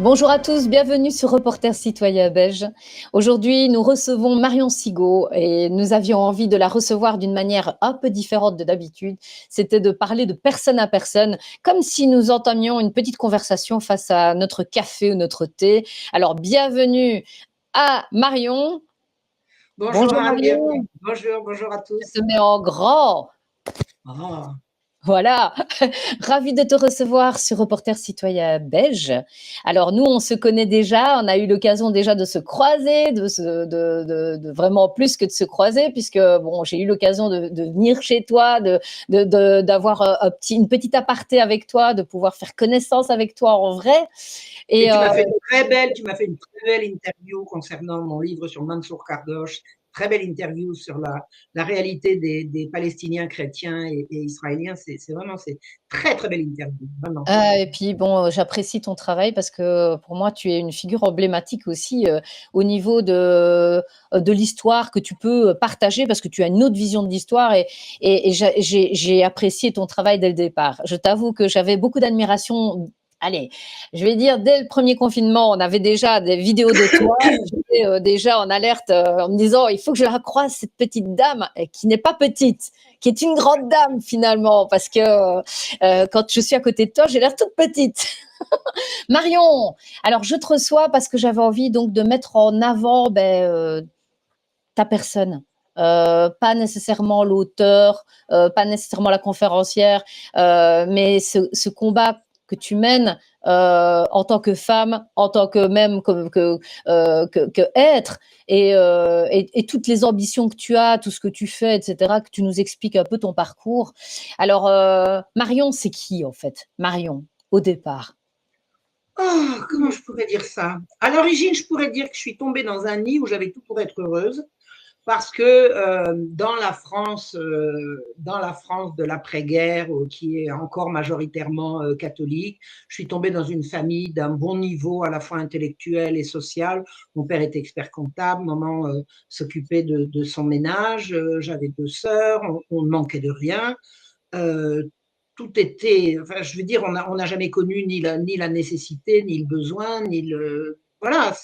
Bonjour à tous, bienvenue sur Reporters citoyens belges. Aujourd'hui, nous recevons Marion Sigaud et nous avions envie de la recevoir d'une manière un peu différente de d'habitude. C'était de parler de personne à personne, comme si nous entamions une petite conversation face à notre café ou notre thé. Alors, bienvenue à Marion. Bonjour Bonjour Anne, bienvenue. Marion, Bonjour à je tous. te mets en grand. Ah, Voilà, ravie de te recevoir sur Reporters citoyens belges. Alors nous, on se connaît déjà, on a eu l'occasion déjà de se croiser, de vraiment plus que de se croiser, puisque bon, j'ai eu l'occasion de venir chez toi, d'avoir une petite aparté avec toi, de pouvoir faire connaissance avec toi en vrai. et Et tu m'as fait une très belle interview concernant mon livre sur Mansour Kardosh. Très belle interview sur la réalité des Palestiniens chrétiens et israéliens. C'est vraiment, c'est très belle interview, vraiment. Et puis bon, j'apprécie ton travail parce que pour moi, tu es une figure emblématique aussi au niveau de l'histoire que tu peux partager parce que tu as une autre vision de l'histoire et j'ai apprécié ton travail dès le départ. Je t'avoue que j'avais beaucoup d'admiration. Allez, je vais dire, dès le premier confinement, on avait déjà des vidéos de toi. J'étais déjà en alerte en me disant, il faut que je la croise, cette petite dame qui n'est pas petite, qui est une grande dame finalement, parce que quand je suis à côté de toi, j'ai l'air toute petite. Marion, alors je te reçois parce que j'avais envie donc de mettre en avant ta personne. Pas nécessairement l'auteur, pas nécessairement la conférencière, mais ce combat que tu mènes en tant que femme, en tant que même que être, et toutes les ambitions que tu as, tout ce que tu fais, etc., que tu nous expliques un peu ton parcours. Alors, Marion, c'est qui en fait? Marion, au départ. Oh, comment je pourrais dire ça? À l'origine, je pourrais dire que je suis tombée dans un nid où j'avais tout pour être heureuse. Parce que dans la France de l'après-guerre, qui est encore majoritairement catholique, je suis tombée dans une famille d'un bon niveau à la fois intellectuel et social. Mon père était expert comptable, maman s'occupait de son ménage, j'avais deux sœurs, on ne manquait de rien. Euh, Tout était, enfin, je veux dire, on n'a jamais connu ni la nécessité, ni le besoin, ni le. Voilà,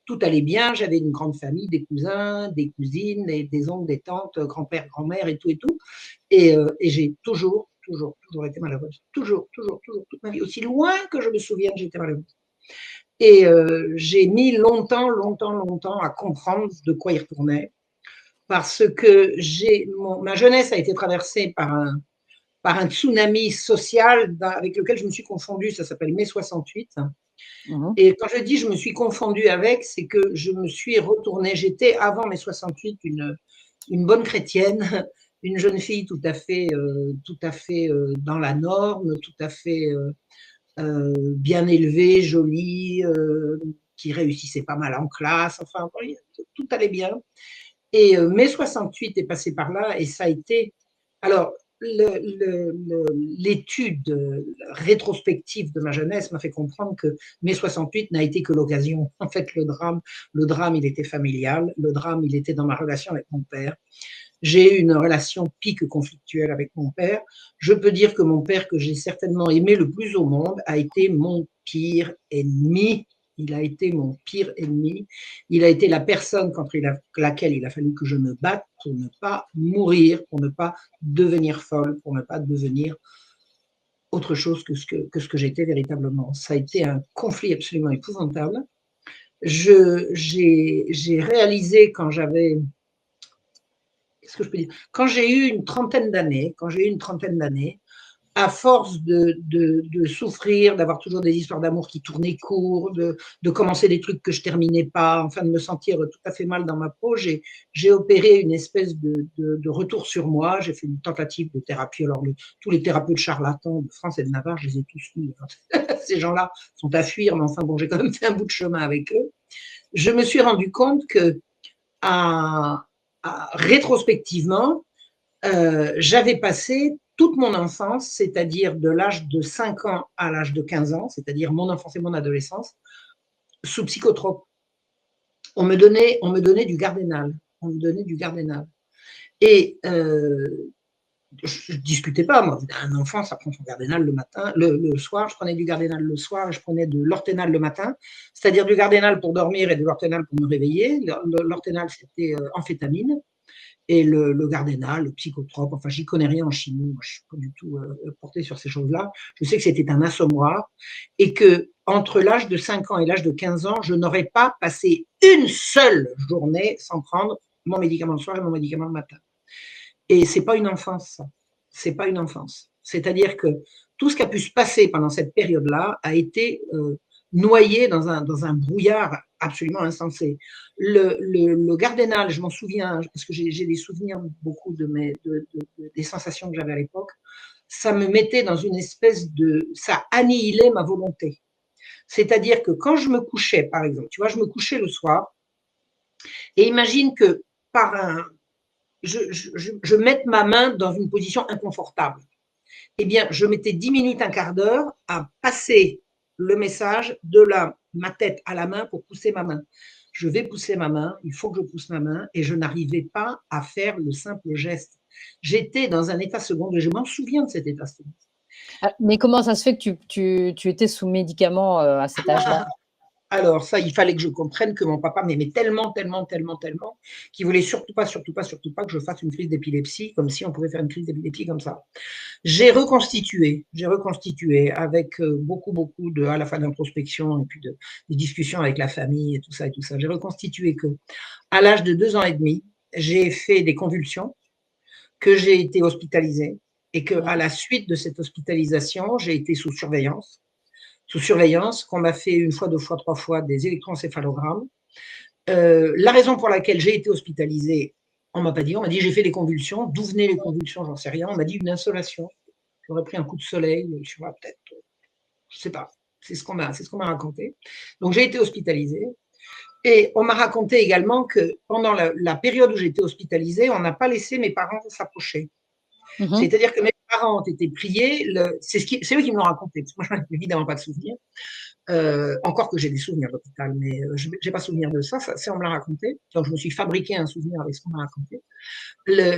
tout allait bien. J'avais une grande famille, des cousins, des cousines, des oncles, des tantes, grand-père, grand-mère et tout et tout. Et j'ai toujours été malheureuse. Toujours, toute ma vie. Aussi loin que je me souvienne, j'étais malheureuse. Et j'ai mis longtemps à comprendre de quoi il retournait. Parce que ma jeunesse a été traversée par un tsunami social avec lequel je me suis confondue, ça s'appelle mai 68. Mhm. Et quand je dis je me suis confondue avec, c'est que je me suis retournée, j'étais avant mai 68 une bonne chrétienne, une jeune fille tout à fait dans la norme, tout à fait bien élevée, jolie, qui réussissait pas mal en classe, enfin, tout allait bien. Et mai 68 est passé par là et ça a été. Alors, l'étude rétrospective de ma jeunesse m'a fait comprendre que mai 68 n'a été que l'occasion. En fait, le drame, il était familial. Le drame, il était dans ma relation avec mon père. J'ai eu une relation pique conflictuelle avec mon père. Je peux dire que mon père, que j'ai certainement aimé le plus au monde, a été mon pire ennemi. Il a été mon pire ennemi. Il a été la personne contre laquelle il a fallu que je me batte pour ne pas mourir, pour ne pas devenir folle, pour ne pas devenir autre chose que ce que j'étais véritablement. Ça a été un conflit absolument épouvantable. J'ai réalisé quand j'avais qu'est-ce que je peux dire? Quand j'ai eu une trentaine d'années, à force de souffrir, d'avoir toujours des histoires d'amour qui tournaient court, de commencer des trucs que je terminais pas, enfin de me sentir tout à fait mal dans ma peau, j'ai opéré une espèce de retour sur moi. J'ai fait une tentative de thérapie. Alors tous les thérapeutes charlatans de France et de Navarre, je les ai tous fuis. Ces gens-là sont à fuir, mais enfin bon, j'ai quand même fait un bout de chemin avec eux. Je me suis rendu compte que à, rétrospectivement, j'avais passé toute mon enfance, c'est-à-dire de l'âge de 5 ans à l'âge de 15 ans, c'est-à-dire mon enfance et mon adolescence, sous psychotrope. On me donnait du Gardénal. On me donnait du Gardénal. Et je ne discutais pas, moi. Un enfant, ça prend son Gardénal le matin, le soir. Je prenais du Gardénal le soir et je prenais de l'Orthénal le matin, c'est-à-dire du Gardénal pour dormir et de l'Orthénal pour me réveiller. L'Orthénal, c'était amphétamine. Et le Gardénal, le psychotrope, enfin, j'y connais rien en chimie, moi, je ne suis pas du tout portée sur ces choses-là. Je sais que c'était un assommoir et que entre l'âge de 5 ans et l'âge de 15 ans, je n'aurais pas passé une seule journée sans prendre mon médicament le soir et mon médicament le matin. Et c'est pas une enfance, ça. C'est pas une enfance. C'est-à-dire que tout ce qui a pu se passer pendant cette période-là a été noyé dans un brouillard absolument insensé. Le Gardénal, je m'en souviens, parce que j'ai des souvenirs beaucoup des sensations que j'avais à l'époque, ça me mettait dans une espèce de... ça annihilait ma volonté. C'est-à-dire que quand je me couchais, par exemple, tu vois, je me couchais le soir, et imagine que par un, je mette ma main dans une position inconfortable. Eh bien, je mettais 10 minutes, un quart d'heure à passer le message de ma tête à la main pour pousser ma main. Je vais pousser ma main, il faut que je pousse ma main, et je n'arrivais pas à faire le simple geste. J'étais dans un état secondaire, je m'en souviens de cet état secondaire. Ah, mais comment ça se fait que tu étais sous médicaments à cet âge-là? Alors ça, il fallait que je comprenne que mon papa m'aimait tellement, tellement, tellement, tellement, qu'il voulait surtout pas, surtout pas, surtout pas que je fasse une crise d'épilepsie, comme si on pouvait faire une crise d'épilepsie comme ça. J'ai reconstitué avec beaucoup, beaucoup de, à la fois d'introspection et puis de discussions avec la famille et tout ça et tout ça. J'ai reconstitué que, à l'âge de 2 ans et demi, j'ai fait des convulsions, que j'ai été hospitalisée et que, à la suite de cette hospitalisation, j'ai été sous surveillance, qu'on m'a fait une fois, deux fois, trois fois des électroencéphalogrammes. La raison pour laquelle j'ai été hospitalisée, on m'a pas dit, on m'a dit j'ai fait des convulsions. D'où venaient les convulsions, j'en sais rien. On m'a dit une insolation. J'aurais pris un coup de soleil, je sais pas, peut-être, je sais pas. C'est ce qu'on m'a raconté. Donc j'ai été hospitalisée. Et on m'a raconté également que pendant la période où j'étais hospitalisée, on n'a pas laissé mes parents s'approcher. Mhm. C'est-à-dire que mes parents ont été priés, c'est eux qui me l'ont raconté, parce que moi, je n'ai évidemment pas de souvenir. Encore que j'ai des souvenirs d'hôpital, mais je n'ai pas souvenir de ça, ça, on me l'a raconté. Donc je me suis fabriqué un souvenir avec ce qu'on m'a raconté.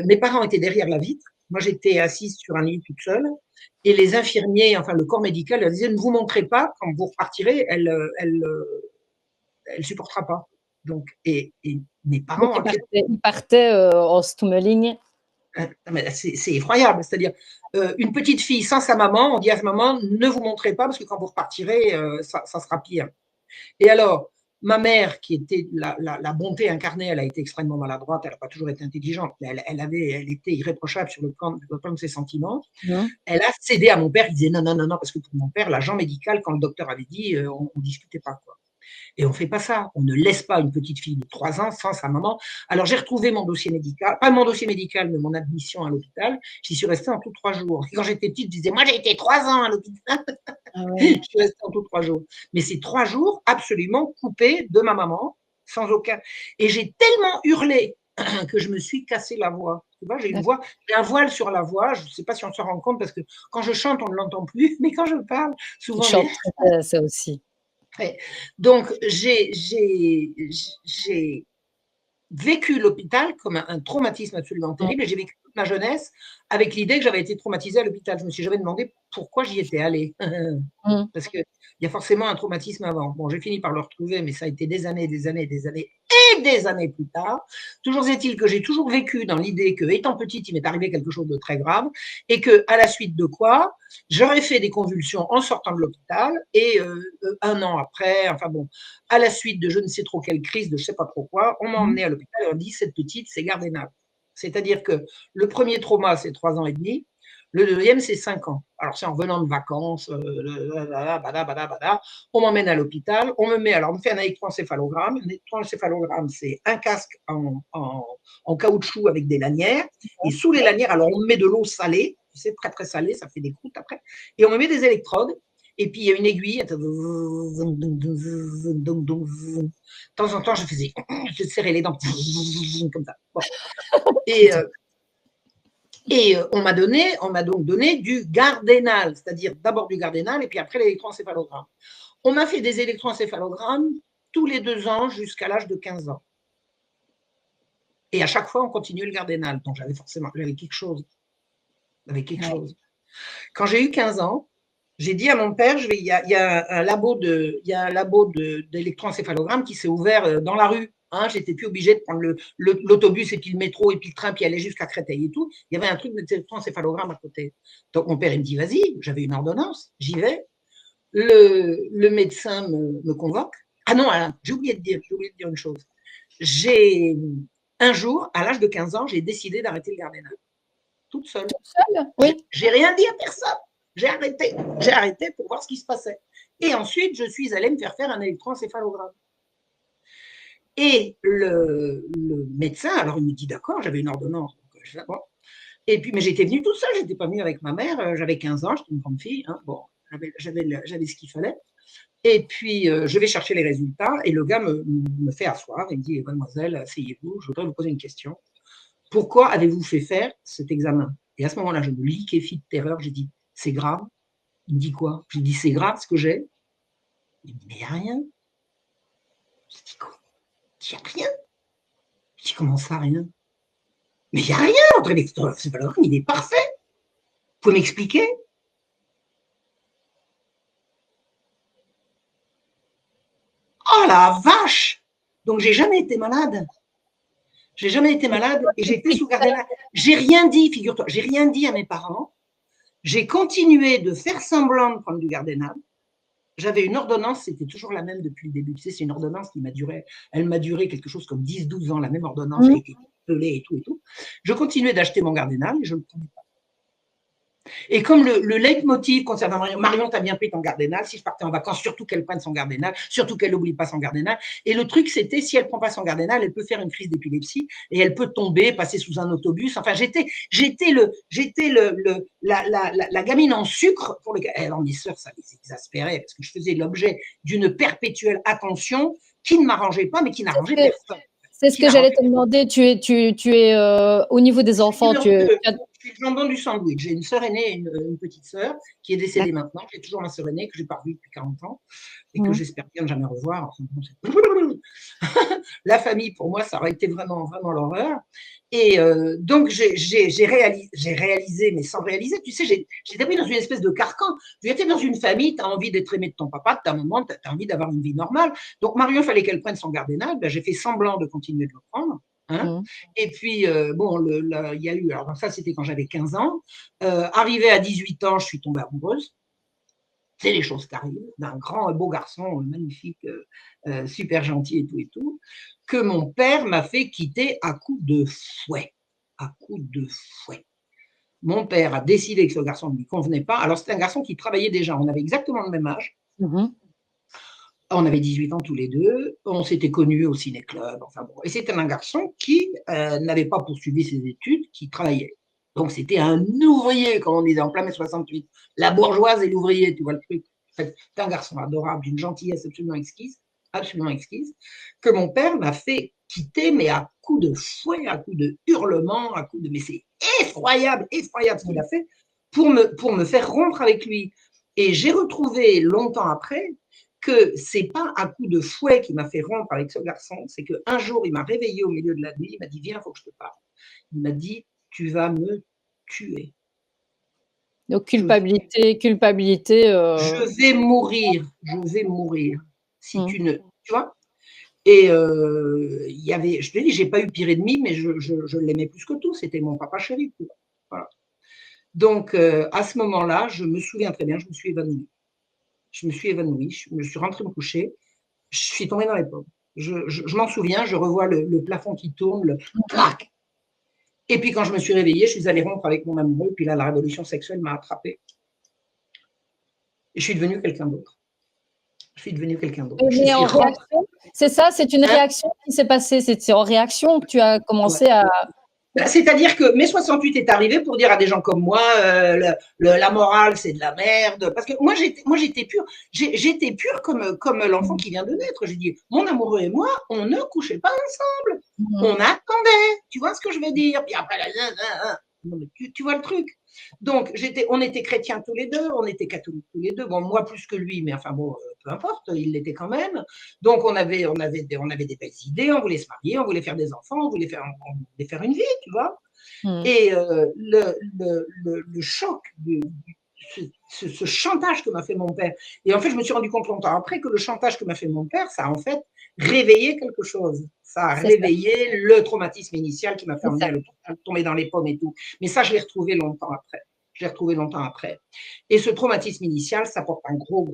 Mes parents étaient derrière la vitre, moi j'étais assise sur un lit toute seule, et les infirmiers, enfin le corps médical leur disait ne vous montrez pas, quand vous repartirez, elle supportera pas. Donc, et mes Donc, parents inquiètent. il partait en stummeling. C'est effroyable, c'est-à-dire une petite fille sans sa maman, on dit à sa maman ne vous montrez pas parce que quand vous repartirez, ça sera pire. Et alors, ma mère, qui était la bonté incarnée, elle a été extrêmement maladroite, elle n'a pas toujours été intelligente, mais elle était irréprochable sur le plan de ses sentiments. Mhm. Elle a cédé à mon père, il disait non, non, non, non, parce que pour mon père, l'agent médical, quand le docteur avait dit, on ne discutait pas. Quoi. Et on ne fait pas ça. On ne laisse pas une petite fille de 3 ans sans sa maman. Alors, j'ai retrouvé mon dossier médical, pas mon dossier médical, mais mon admission à l'hôpital. J'y suis restée en tout 3 jours. Et quand j'étais petite, je disais, moi, j'ai été 3 ans à l'hôpital. Ah Je ouais. suis restée en tout 3 jours. Mais c'est 3 jours absolument coupés de ma maman, sans aucun. Et j'ai tellement hurlé que je me suis cassé la voix. Tu vois, j'ai un voile sur la voix. Je ne sais pas si on se rend compte parce que quand je chante, on ne l'entend plus. Mais quand je parle, Tu souvent les, chantes ça aussi. ouais. Donc, j'ai vécu l'hôpital comme un traumatisme absolument Mhm. terrible et j'ai vécu toute ma jeunesse avec l'idée que j'avais été traumatisée à l'hôpital. Je me suis jamais demandé pourquoi j'y étais allée. Mhm. Parce qu'il y a forcément un traumatisme avant. Bon, j'ai fini par le retrouver, mais ça a été des années, des années, des années et des années plus tard. Toujours est-il que j'ai toujours vécu dans l'idée que, étant petite, il m'est arrivé quelque chose de très grave et que, à la suite de quoi, j'aurais fait des convulsions en sortant de l'hôpital et un an après, enfin bon, à la suite de je ne sais trop quelle crise, de je ne sais pas trop quoi, on m'a emmené à l'hôpital et on dit cette petite, c'est Gardénal. C'est-à-dire que le premier trauma, c'est 3 ans et demi. Le deuxième, c'est 5 ans. Alors, c'est en revenant de vacances, on m'emmène à l'hôpital, on me met, alors on me fait un électroencéphalogramme. Un électroencéphalogramme, c'est un casque en caoutchouc avec des lanières, et sous les lanières, alors on me met de l'eau salée, c'est très très salé, ça fait des croûtes après, et on me met des électrodes, et puis il y a une aiguille, de temps en temps, je serrais les dents, comme ça. Bon. Et, on m'a donc donné du Gardénal, c'est-à-dire d'abord du Gardénal et puis après l'électroencéphalogramme. On m'a fait des électroencéphalogrammes tous les 2 ans jusqu'à l'âge de 15 ans. Et à chaque fois, on continuait le Gardénal. Donc j'avais quelque chose. avec quelque Ouais. chose. Quand j'ai eu 15 ans, j'ai dit à mon père, il y a un labo d'électroencéphalogramme qui s'est ouvert dans la rue. Hein, j'étais plus obligée de prendre l'autobus et puis le métro et puis le train puis aller jusqu'à Créteil et tout. Il y avait un truc d'électroencéphalogramme à côté. Donc mon père il me dit vas-y, j'avais une ordonnance, j'y vais. Le médecin me convoque. Ah non, j'ai oublié de dire une chose. J'ai un jour, à l'âge de 15 ans, j'ai décidé d'arrêter le Gardénal, toute seule. Seul? Oui. J'ai rien dit à personne. J'ai arrêté pour voir ce qui se passait. Et ensuite, je suis allée me faire un électroencéphalogramme. Et le médecin, alors il me dit d'accord, j'avais une ordonnance. Donc, je bon. Et puis, mais j'étais venue toute seule, j'étais pas venue avec ma mère, j'avais 15 ans, j'étais une grande fille, hein, bon, j'avais ce qu'il fallait. Et puis, je vais chercher les résultats et le gars me fait asseoir, il me dit, mademoiselle, asseyez-vous, je voudrais vous poser une question. Pourquoi avez-vous fait faire cet examen? Et à ce moment-là, je me liquéfie de terreur, j'ai dit, c'est grave. Il me dit quoi? Je lui dis, c'est grave ce que j'ai. Il me dit, mais il n'y a rien. Je dis, quoi? Il n'y a rien. Je dis, comment ça, rien? Mais il n'y a rien, votre électroencéphalogramme, il est parfait. Vous pouvez m'expliquer? Oh la vache! Donc, j'ai jamais été malade. J'ai jamais été malade et j'étais sous Gardénal. J'ai rien dit, figure-toi, j'ai rien dit à mes parents. J'ai continué de faire semblant de prendre du Gardénal. J'avais une ordonnance, c'était toujours la même depuis le début. Tu sais, c'est une ordonnance qui m'a duré, elle m'a duré quelque chose comme 10-12 ans, la même ordonnance qui a été pelée et tout et tout. Je continuais d'acheter mon Gardénal et je ne le prenais pas. Et comme le leitmotiv concernant Marion, t'as bien pris ton Gardénal, si je partais en vacances, surtout qu'elle prenne son Gardénal, surtout qu'elle n'oublie pas son Gardénal. Et le truc, c'était, si elle ne prend pas son Gardénal, elle peut faire une crise d'épilepsie et elle peut tomber, passer sous un autobus. Enfin, j'étais la gamine en sucre pour lequel, alors mes sœurs, ça les exaspérait parce que je faisais l'objet d'une perpétuelle attention qui ne m'arrangeait pas, mais qui n'arrangeait personne. C'est ce que j'allais te demander. Tu es au niveau des enfants. Je suis le jambon du sandwich. J'ai une sœur aînée et une petite sœur qui est décédée maintenant. J'ai toujours ma sœur aînée que je n'ai pas revue depuis 40 ans et que j'espère bien ne jamais revoir. La famille, pour moi, ça aurait été vraiment, vraiment l'horreur. Et donc, j'ai réalisé, mais sans réaliser. Tu sais, j'étais pris dans une espèce de carcan. Tu étais dans une famille, tu as envie d'être aimé de ton papa, de ta maman, tu as envie d'avoir une vie normale. Donc, Marion, il fallait qu'elle prenne son Gardénal. Ben, j'ai fait semblant de continuer de le prendre. Hein. Et puis, bon, il y a eu, alors ça, c'était quand j'avais 15 ans. Arrivé à 18 ans, je suis tombée amoureuse. C'est les choses qui arrivent, d'un grand, beau garçon, magnifique, super gentil et tout, que mon père m'a fait quitter à coups de fouet. À coups de fouet. Mon père a décidé que ce garçon ne lui convenait pas. Alors, c'était un garçon qui travaillait déjà. On avait exactement le même âge. On avait 18 ans tous les deux. On s'était connus au ciné-club. Enfin bon. Et c'était un garçon qui n'avait pas poursuivi ses études, qui travaillait. Donc, c'était un ouvrier, comme on disait, en plein mai 68. La bourgeoise et l'ouvrier, tu vois le truc. C'est un garçon adorable, d'une gentillesse absolument exquise, que mon père m'a fait quitter, mais à coups de fouet, à coups de hurlements, à coups de... Mais c'est effroyable, effroyable ce qu'il a fait pour me faire rompre avec lui. Et j'ai retrouvé longtemps après que c'est pas à coup de fouet qui m'a fait rompre avec ce garçon, c'est qu'un jour, il m'a réveillé au milieu de la nuit, il m'a dit, viens, il faut que je te parle. Il m'a dit, tu vas me tuer. Donc, culpabilité. Je vais mourir. Si tu ne... Tu vois. Et il y avait, je te dis, j'ai pas eu pire ennemi, mais je l'aimais plus que tout, c'était mon papa chéri. Voilà. Donc, à ce moment-là, je me souviens très bien, je me suis évanouie. Je me suis rentrée me coucher, je suis tombée dans les pommes. Je m'en souviens, je revois le plafond qui tourne, le clac. Et puis quand je me suis réveillée, je suis allée rompre avec mon amoureux, puis là, la révolution sexuelle m'a attrapée. Et je suis devenue quelqu'un d'autre. Mais en réaction, c'est ça, c'est une réaction qui s'est passée. C'est en réaction que tu as commencé à... C'est-à-dire que mai 68 est arrivé pour dire à des gens comme moi, la morale, c'est de la merde. Parce que moi, j'étais pure. J'étais pure comme l'enfant qui vient de naître. J'ai dit, mon amoureux et moi, on ne couchait pas ensemble. On attendait. Tu vois ce que je veux dire? Puis après, tu vois le truc. Donc, on était chrétiens tous les deux, on était catholiques tous les deux. Bon, moi plus que lui, mais enfin bon, peu importe, il l'était quand même. Donc, on avait des belles idées, on voulait se marier, on voulait faire des enfants, on voulait faire une vie, tu vois. Mmh. Et le choc, ce chantage que m'a fait mon père. Et en fait, je me suis rendu compte longtemps après que le chantage que m'a fait mon père, ça a en fait réveillé quelque chose. Ça a C'est ça, réveillé le traumatisme initial qui m'a fait c'est emmener ça. à tomber dans les pommes et tout. Mais ça, je l'ai retrouvé longtemps après. Je l'ai retrouvé longtemps après. Et ce traumatisme initial, ça porte un gros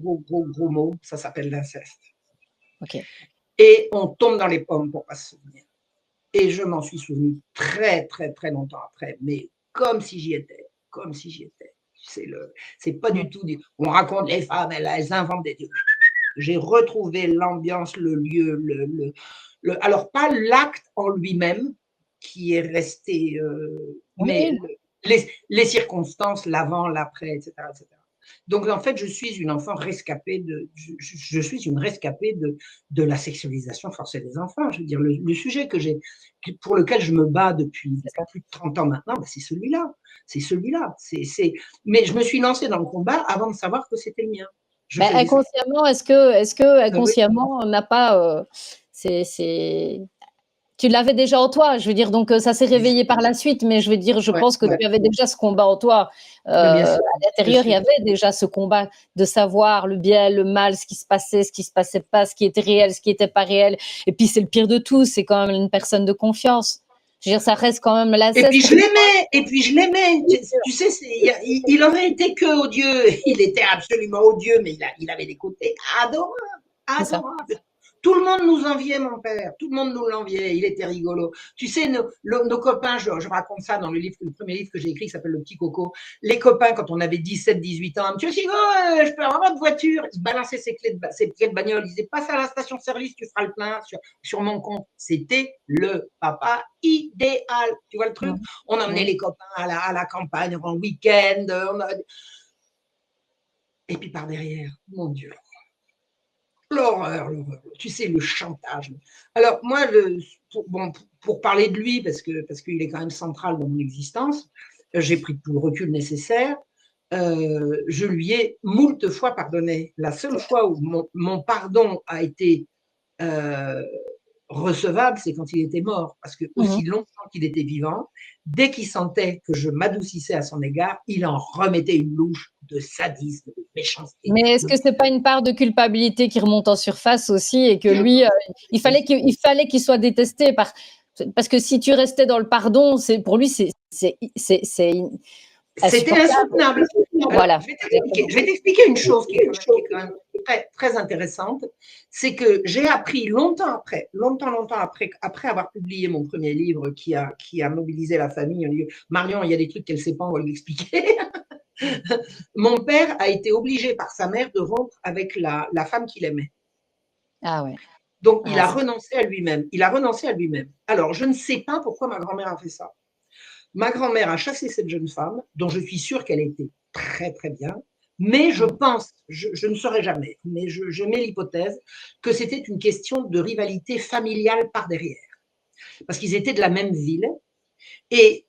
mot. Ça s'appelle l'inceste. OK. Et on tombe dans les pommes pour pas se souvenir. Et je m'en suis souvenu très longtemps après, mais comme si j'y étais, comme si j'y étais. C'est pas Mmh. du tout. On raconte les femmes, elles inventent des trucs. J'ai retrouvé l'ambiance, le lieu, alors pas l'acte en lui-même qui est resté, mais Oui. les circonstances, l'avant, l'après, etc., etc. Donc en fait, je suis une enfant rescapée je suis une rescapée de la sexualisation forcée des enfants. Je veux dire, le sujet pour lequel je me bats depuis C'est ça. plus de 30 ans maintenant, ben, c'est celui-là. C'est celui-là. Mais je me suis lancée dans le combat avant de savoir que c'était le mien. Je Bah, faisais ça. inconsciemment, est-ce que Ah oui. inconsciemment, on n'a pas, c'est tu l'avais déjà en toi, je veux dire, donc ça s'est réveillé par la suite, mais je veux dire, je Ouais, pense que ouais. tu avais déjà ce combat en toi. Mais bien À sûr, bien l'intérieur, il y sûr. avait déjà ce combat de savoir le bien, le mal, ce qui se passait pas, ce qui était réel, ce qui était pas réel. Et puis c'est le pire de tout, c'est quand même une personne de confiance. Je veux dire, ça reste quand même Et puis l'inceste je pour moi. l'aimais, et puis je l'aimais. Tu sais, il aurait été que odieux. Il était absolument odieux, mais il avait des côtés adorables, C'est ça. adorables. Tout le monde nous enviait, mon père. Tout le monde nous l'enviait. Il était rigolo. Tu sais, nos copains, je raconte ça dans le premier livre que j'ai écrit qui s'appelle Le Petit Coco. Les copains, quand on avait 17, 18 ans, tu sais, je peux avoir votre voiture. Ils balançaient ses clés de bagnole. Ils disaient, passe à la station-service, tu feras le plein sur mon compte. C'était le papa idéal. Tu vois le truc? Mmh. On emmenait Oui. les copains à la campagne en week-end. Et puis par derrière, mon Dieu, l'horreur, l'horreur. Tu sais, le chantage. Alors, moi, pour parler de lui, parce qu'il est quand même central dans mon existence, j'ai pris tout le recul nécessaire. Je lui ai moult fois pardonné. La seule fois où mon pardon a été euh, recevable, c'est quand il était mort, parce que Mmh. aussi longtemps qu'il était vivant, dès qu'il sentait que je m'adoucissais à son égard, il en remettait une louche de sadisme, de méchanceté. Mais est-ce que c'est pas une part de culpabilité qui remonte en surface aussi et que Je lui, pense. il fallait qu'il soit détesté parce que si tu restais dans le pardon, c'est pour lui c'est C'était insupportable. insoutenable. Alors, Voilà, exactement. je vais t'expliquer une chose qui est quand même très intéressante. C'est que j'ai appris longtemps après avoir publié mon premier livre qui a mobilisé la famille. Marion, il y a des trucs qu'elle ne sait pas, on va lui expliquer. Mon père a été obligé par sa mère de rompre avec la femme qu'il aimait. Ah ouais. Donc, il Ah, a c'est renoncé à lui-même. Il a renoncé à lui-même. Alors, je ne sais pas pourquoi ma grand-mère a fait ça. Ma grand-mère a chassé cette jeune femme, dont je suis sûre qu'elle était très bien, mais je mmh. pense, je ne saurais jamais, mais je mets l'hypothèse que c'était une question de rivalité familiale par derrière, parce qu'ils étaient de la même ville. Et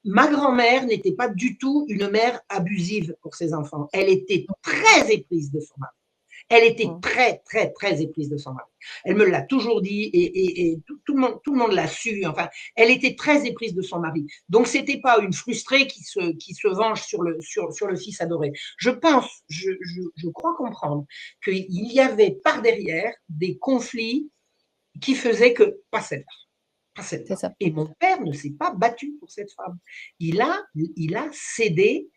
ma grand-mère n'était pas du tout une mère abusive pour ses enfants. Elle était très éprise de son mari. Elle était Mmh. très éprise de son mari. Elle me l'a toujours dit et tout le monde l'a su. Enfin, elle était très éprise de son mari. Donc, c'était pas une frustrée qui se venge sur le fils adoré. Je pense, je crois comprendre qu'il y avait par derrière des conflits qui faisaient que pas celle-là. Pas C'est celle-là. ça. Et mon père ne s'est pas battu pour cette femme. Il a cédé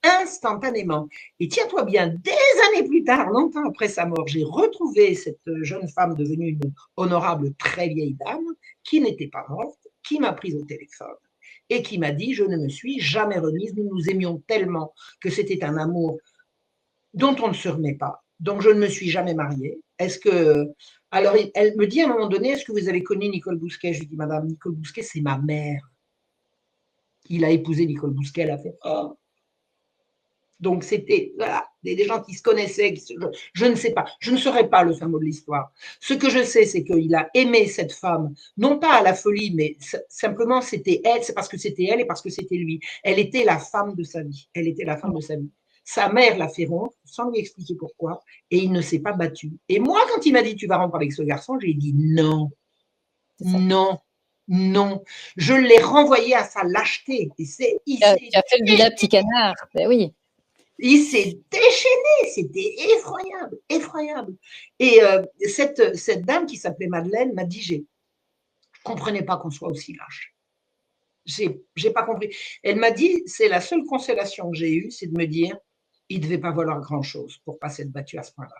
instantanément. Et tiens-toi bien, des années plus tard, longtemps après sa mort, j'ai retrouvé cette jeune femme devenue une honorable, très vieille dame, qui n'était pas morte, qui m'a prise au téléphone et qui m'a dit, je ne me suis jamais remise, nous nous aimions tellement que c'était un amour dont on ne se remet pas. Donc, je ne me suis jamais mariée. Est-ce que. Alors, elle me dit à un moment donné, est-ce que vous avez connu Nicole Bousquet? Je lui dis, Madame, Nicole Bousquet, c'est ma mère. Il a épousé Nicole Bousquet, elle a fait, oh. Donc, c'était voilà, des gens qui se connaissaient. Je ne sais pas. Je ne saurais pas le fin mot de l'histoire. Ce que je sais, c'est qu'il a aimé cette femme, non pas à la folie, mais simplement c'était elle, c'est parce que c'était elle et parce que c'était lui. Elle était la femme de sa vie. Elle était la femme de sa vie. Sa mère l'a fait rompre sans lui expliquer pourquoi et il ne s'est pas battu. Et moi, quand il m'a dit tu vas rompre avec ce garçon, j'ai dit non, C'est ça. non. Non, je l'ai renvoyé à sa lâcheté. Et Tu as fait le vilain petit canard. Ben oui. il s'est déchaîné, c'était effroyable, effroyable. Et cette dame qui s'appelait Madeleine m'a dit, je ne comprenais pas qu'on soit aussi lâche. J'ai pas compris. Elle m'a dit, c'est la seule consolation que j'ai eue, c'est de me dire, il ne devait pas valoir grand-chose pour pas s'être battu à ce point-là.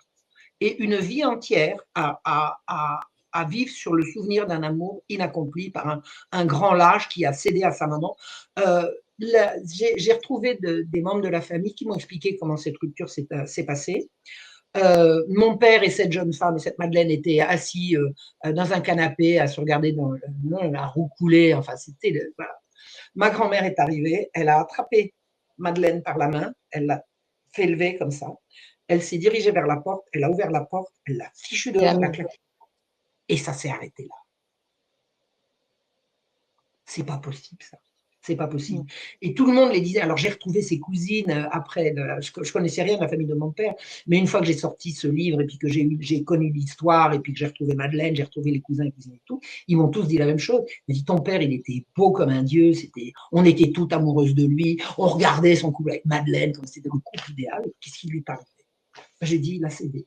Et une vie entière à vivre sur le souvenir d'un amour inaccompli par un grand lâche qui a cédé à sa maman. J'ai retrouvé des membres de la famille qui m'ont expliqué comment cette rupture s'est passée. Mon père et cette jeune femme, cette Madeleine, étaient assis dans un canapé à se regarder dans la roue couler. Enfin, c'était voilà. Ma grand-mère est arrivée, elle a attrapé Madeleine par la main, elle l'a fait lever comme ça. Elle s'est dirigée vers la porte, elle a ouvert la porte, elle l'a fichue dehors, la claqué. Et ça s'est arrêté là. C'est pas possible, ça. C'est pas possible. Et tout le monde les disait. Alors, j'ai retrouvé ses cousines après. Je connaissais rien de la famille de mon père, mais une fois que j'ai sorti ce livre et puis que j'ai connu l'histoire et puis que j'ai retrouvé Madeleine, j'ai retrouvé les cousins et cousines et tout, ils m'ont tous dit la même chose. Ils m'ont dit, ton père, il était beau comme un dieu. On était toutes amoureuses de lui. On regardait son couple avec Madeleine comme c'était le couple idéal. Qu'est-ce qui lui parlait? J'ai dit, il a cédé.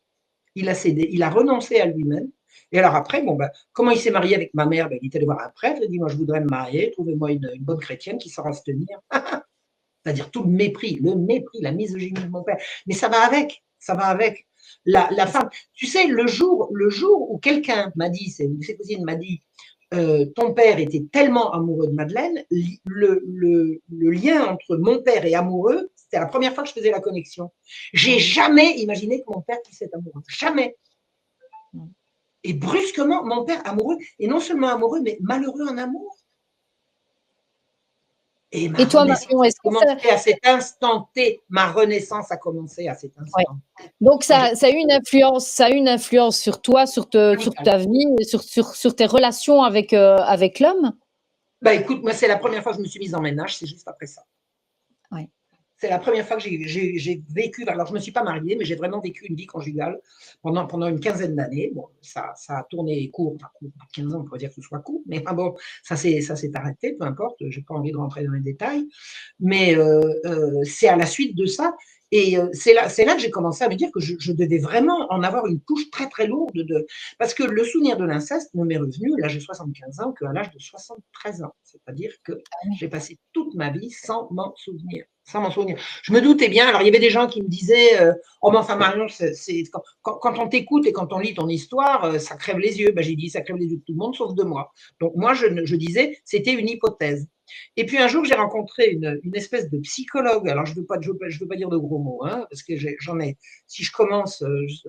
Il a cédé. Il a renoncé à lui-même. Et alors après, bon, ben, comment il s'est marié avec ma mère? Ben, il était allé voir un prêtre, il a dit, moi je voudrais me marier, trouvez-moi une bonne chrétienne qui saura se tenir. C'est-à-dire tout le mépris, la misogynie de mon père. Mais ça va avec, ça va avec. La femme, tu sais, le jour où quelqu'un m'a dit, ses cousines m'a dit, ton père était tellement amoureux de Madeleine, le lien entre mon père et amoureux, c'était la première fois que je faisais la connexion. J'ai jamais imaginé que mon père puisse être amoureux. Jamais. Et brusquement, mon père amoureux, et non seulement amoureux, mais malheureux en amour. Et ma toi, renaissance Marion, est-ce que ça... à cet instant T. Ma renaissance a commencé à cet instant. Ouais. Donc, ça a eu une influence sur toi, sur ta vie, sur tes relations avec l'homme? Bah, écoute, moi, c'est la première fois que je me suis mise en ménage, c'est juste après ça. Ouais. C'est la première fois que j'ai vécu, alors je ne me suis pas mariée, mais j'ai vraiment vécu une vie conjugale pendant une quinzaine d'années. Bon, ça a tourné court, enfin, 15 ans, on pourrait dire que ce soit court, mais bon, ça s'est arrêté, peu importe, je n'ai pas envie de rentrer dans les détails. Mais c'est à la suite de ça, et c'est là que j'ai commencé à me dire que je devais vraiment en avoir une couche très très lourde, parce que le souvenir de l'inceste ne m'est revenu, là j'ai 75 ans, qu'à l'âge de 73 ans. C'est-à-dire que j'ai passé toute ma vie sans m'en souvenir. Sans m'en souvenir. Je me doutais bien. Alors, il y avait des gens qui me disaient oh, mais enfin, Marion, quand on t'écoute et quand on lit ton histoire, ça crève les yeux. Ben, j'ai dit ça crève les yeux de tout le monde, sauf de moi. Donc, moi, je disais c'était une hypothèse. Et puis, un jour, j'ai rencontré une espèce de psychologue. Alors, je ne veux pas dire de gros mots, hein, parce que j'en ai. Si je commence,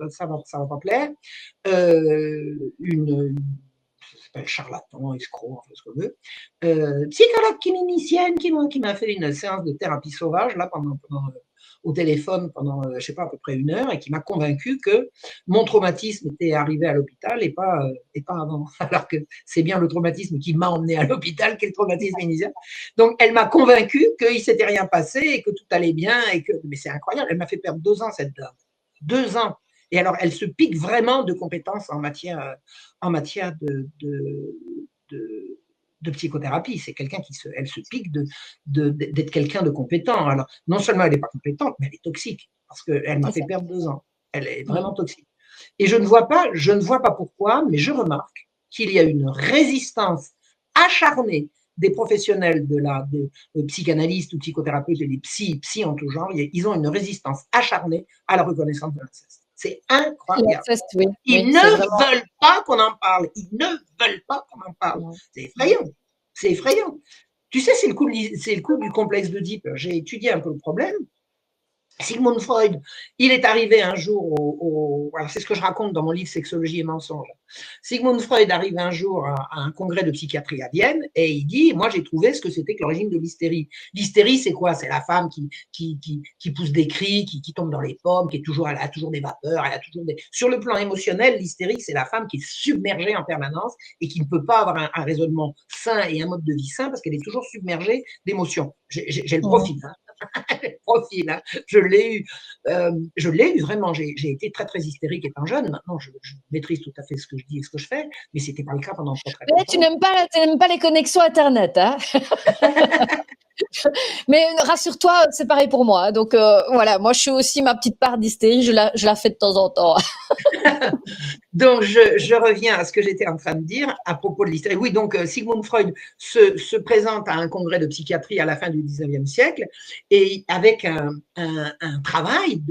ça va pas plaire. Une charlatan, escroc, enfin ce qu'on veut, psychologue clinicienne qui m'a fait une séance de thérapie sauvage là au téléphone pendant, je sais pas, à peu près 1 heure, et qui m'a convaincu que mon traumatisme était arrivé à l'hôpital et pas avant. Alors que c'est bien le traumatisme qui m'a emmené à l'hôpital qu'est le traumatisme initial. Donc, elle m'a convaincu qu'il ne s'était rien passé et que tout allait bien. Mais c'est incroyable, elle m'a fait perdre 2 ans, cette dame. 2 ans. Et alors, elle se pique vraiment de compétences en matière de psychothérapie. C'est quelqu'un elle se pique d'être quelqu'un de compétent. Alors, non seulement elle n'est pas compétente, mais elle est toxique, parce qu'elle m'a fait perdre 2 ans. Elle est vraiment toxique. Et je ne vois pas pourquoi, mais je remarque qu'il y a une résistance acharnée des professionnels de psychanalystes ou psychothérapeutes et des psy en tout genre. Ils ont une résistance acharnée à la reconnaissance de l'inceste. C'est incroyable. Oui. Ils ne veulent pas qu'on en parle. Ils ne veulent pas qu'on en parle. C'est effrayant. C'est effrayant. Tu sais, c'est le coup du complexe d'Oedipe. J'ai étudié un peu le problème. Sigmund Freud, il est arrivé un jour alors c'est ce que je raconte dans mon livre Sexologie et mensonges. Sigmund Freud arrive un jour à un congrès de psychiatrie à Vienne et il dit, moi j'ai trouvé ce que c'était que l'origine de l'hystérie. L'hystérie, c'est quoi? C'est la femme qui pousse des cris, qui tombe dans les pommes, elle a toujours des vapeurs, sur le plan émotionnel, l'hystérie, c'est la femme qui est submergée en permanence et qui ne peut pas avoir un raisonnement sain et un mode de vie sain parce qu'elle est toujours submergée d'émotions. J'ai le profil, hein. profil, hein. Je l'ai eu vraiment. J'ai été très, très hystérique étant jeune. Maintenant, je maîtrise tout à fait ce que je dis et ce que je fais, mais ce n'était pas le cas pendant très, très Mais tu longtemps. n'aimes pas les connexions Internet, hein? Mais rassure-toi, c'est pareil pour moi, hein. Donc voilà, moi je suis aussi ma petite part d'hystérie, je la fais de temps en temps. Donc, je reviens à ce que j'étais en train de dire à propos de l'hystérie. Oui, donc Sigmund Freud se présente à un congrès de psychiatrie à la fin du 19e siècle et avec un travail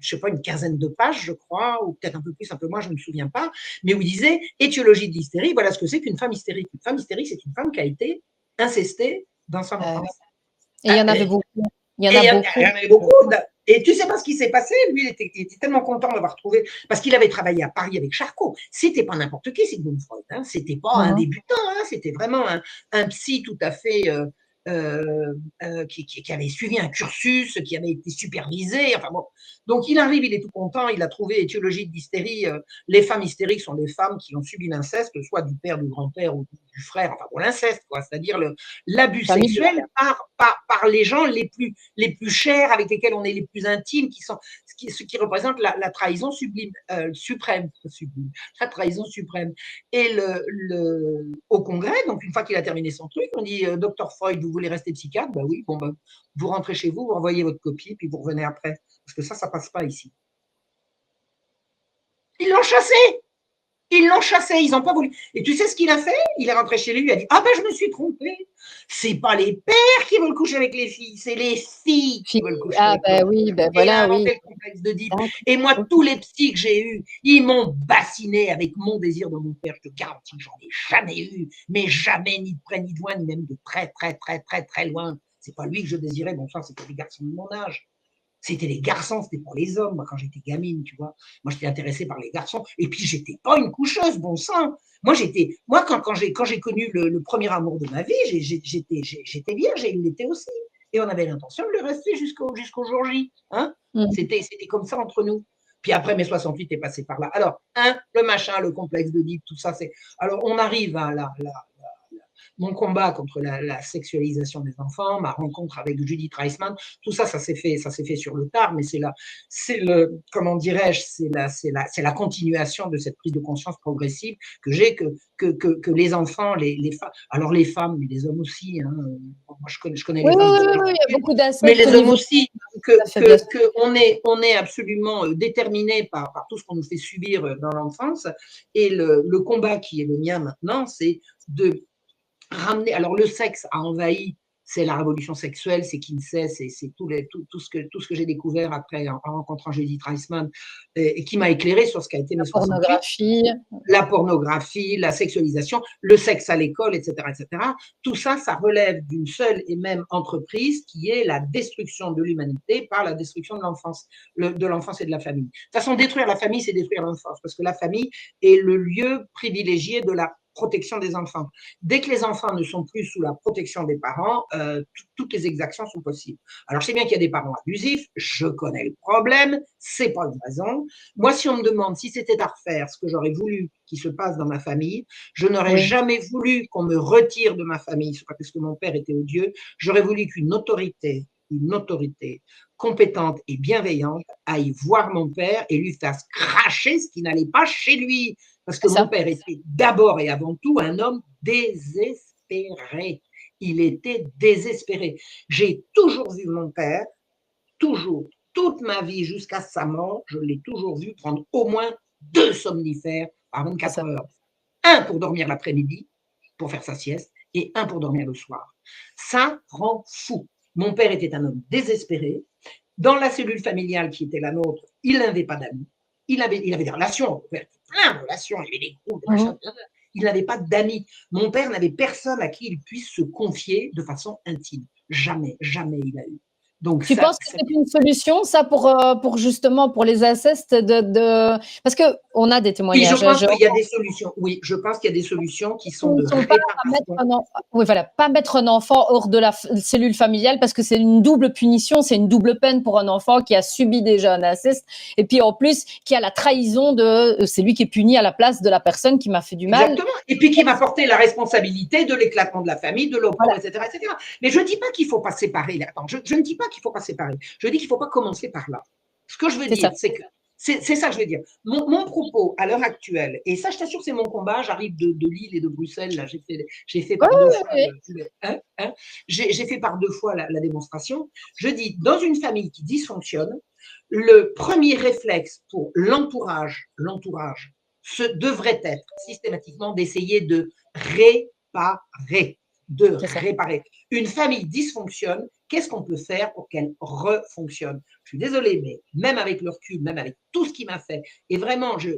je sais pas, une quinzaine de pages, je crois, ou peut-être un peu plus, un peu moins, je ne me souviens pas, mais où il disait étiologie de l'hystérie, voilà ce que c'est qu'une femme hystérique. Une femme hystérique, c'est une femme qui a été incestée dans son enfance. Et il y en avait beaucoup. Il y en Et a il y en beaucoup. avait beaucoup. Et tu sais pas ce qui s'est passé. Lui, il était tellement content d'avoir trouvé, parce qu'il avait travaillé à Paris avec Charcot. C'était pas n'importe qui, Sigmund Freud. Hein. C'était pas un débutant. Hein. C'était vraiment un psy tout à fait qui avait suivi un cursus, qui avait été supervisé. Enfin bon. Donc il arrive, il est tout content. Il a trouvé étiologie de l'hystérie. Les femmes hystériques sont des femmes qui ont subi l'inceste, soit du père, du grand-père ou du frère. Enfin bon, l'inceste, quoi. C'est-à-dire l'abus sexuel par les gens les plus chers, avec lesquels on est les plus intimes, ce qui représente la trahison suprême, la trahison suprême. Et au congrès, donc une fois qu'il a terminé son truc, on dit Dr Freud, vous voulez rester psychiatre? Ben oui, bon, ben, vous rentrez chez vous, vous envoyez votre copie, puis vous revenez après. Parce que ça passe pas ici. Ils l'ont chassé! Ils l'ont chassé, ils n'ont pas voulu. Et tu sais ce qu'il a fait? Il est rentré chez lui, il a dit: ah ben je me suis trompé. C'est pas les pères qui veulent coucher avec les filles, c'est les filles qui veulent coucher avec les pères. Oui, ben Et il a voilà, oui. inventé le complexe d'Oedipe. Et moi, tous les psys que j'ai eus, ils m'ont bassiné avec mon désir de mon père. Je te garantis que j'en ai jamais eu, mais jamais, ni de près ni de loin, ni même de très, très, très, très, très loin. C'est pas lui que je désirais, bon ça, c'était les garçons de mon âge. C'était les garçons, c'était pour les hommes. Moi, quand j'étais gamine, tu vois, moi, j'étais intéressée par les garçons. Et puis, j'étais pas une coucheuse, bon sang. Moi, quand j'ai connu le premier amour de ma vie, j'étais vierge et il l'était aussi. Et on avait l'intention de le rester jusqu'au jour J. Hein. C'était comme ça entre nous. Puis après, mai 68 est passé par là. Alors, le machin, le complexe d'Oedipe, tout ça, c'est. Alors, on arrive à mon combat contre la sexualisation des enfants, ma rencontre avec Judith Reisman, tout ça, ça s'est fait sur le tard, mais comment dirais-je, c'est la continuation de cette prise de conscience progressive que j'ai, que les enfants, les femmes, alors les femmes, mais les hommes aussi, hein, moi je connais Oui, les oui, femmes, oui, oui, il y a beaucoup d'aspects mais les au hommes niveau. aussi, on est absolument déterminés par tout ce qu'on nous fait subir dans l'enfance, et le combat qui est le mien maintenant, c'est de ramener. Alors, le sexe a envahi, c'est la révolution sexuelle, c'est Kinsey, c'est tout ce que j'ai découvert après en rencontrant Judith Reisman et qui m'a éclairé sur ce qu'a été La mes 68. pornographie. La pornographie, la sexualisation, le sexe à l'école, etc., etc. Tout ça, ça relève d'une seule et même entreprise qui est la destruction de l'humanité par la destruction de l'enfance et de la famille. De toute façon, détruire la famille, c'est détruire l'enfance, parce que la famille est le lieu privilégié de la protection des enfants. Dès que les enfants ne sont plus sous la protection des parents, toutes les exactions sont possibles. Alors, je sais bien qu'il y a des parents abusifs, je connais le problème, c'est pas une raison. Moi, si on me demande si c'était à refaire ce que j'aurais voulu qu'il se passe dans ma famille, je n'aurais jamais voulu qu'on me retire de ma famille, c'est pas parce que mon père était odieux, j'aurais voulu qu'une autorité compétente et bienveillante aille voir mon père et lui fasse cracher ce qui n'allait pas chez lui. Parce que mon père était d'abord et avant tout un homme désespéré. Il était désespéré. J'ai toujours vu mon père, toujours, toute ma vie jusqu'à sa mort, je l'ai toujours vu prendre au moins 2 somnifères par 24 heures. Un pour dormir l'après-midi, pour faire sa sieste, et un pour dormir le soir. Ça rend fou. Mon père était un homme désespéré. Dans la cellule familiale qui était la nôtre, il n'avait pas d'amis. Il avait des relations, plein de relations, il y avait des groupes, des machins. Il n'avait pas d'amis. Mon père n'avait personne à qui il puisse se confier de façon intime. Jamais, jamais il a eu. Donc tu penses que c'est une solution, ça, pour justement pour les incestes parce que on a des témoignages. Oui, je pense qu'il y a des solutions. Oui, je pense qu'il y a des solutions qui sont de réparation. Oui, voilà, pas mettre un enfant hors de la cellule familiale parce que c'est une double punition, c'est une double peine pour un enfant qui a subi déjà un inceste et puis en plus qui a la trahison c'est lui qui est puni à la place de la personne qui m'a fait du mal. Exactement. Et puis qui m'a porté la responsabilité de l'éclatement de la famille, de l'opprobre, etc., etc. Mais je ne dis pas qu'il ne faut pas séparer. Attends, je ne dis pas qu'il ne faut pas séparer. Je dis qu'il ne faut pas commencer par là. Ce que je veux C'est dire, ça. c'est que c'est ça que je veux dire. Mon propos à l'heure actuelle, et ça, je t'assure, c'est mon combat. J'arrive de Lille et de Bruxelles. Là, j'ai fait Ouais, par deux fois, ouais, j'ai fait par deux fois la démonstration. Je dis, dans une famille qui dysfonctionne, le premier réflexe pour l'entourage, ce devrait être systématiquement d'essayer de réparer, c'est ça. Une famille dysfonctionne, qu'est-ce qu'on peut faire pour qu'elle refonctionne? Je suis désolée, mais même avec le recul, même avec tout ce qu'il m'a fait, et vraiment, je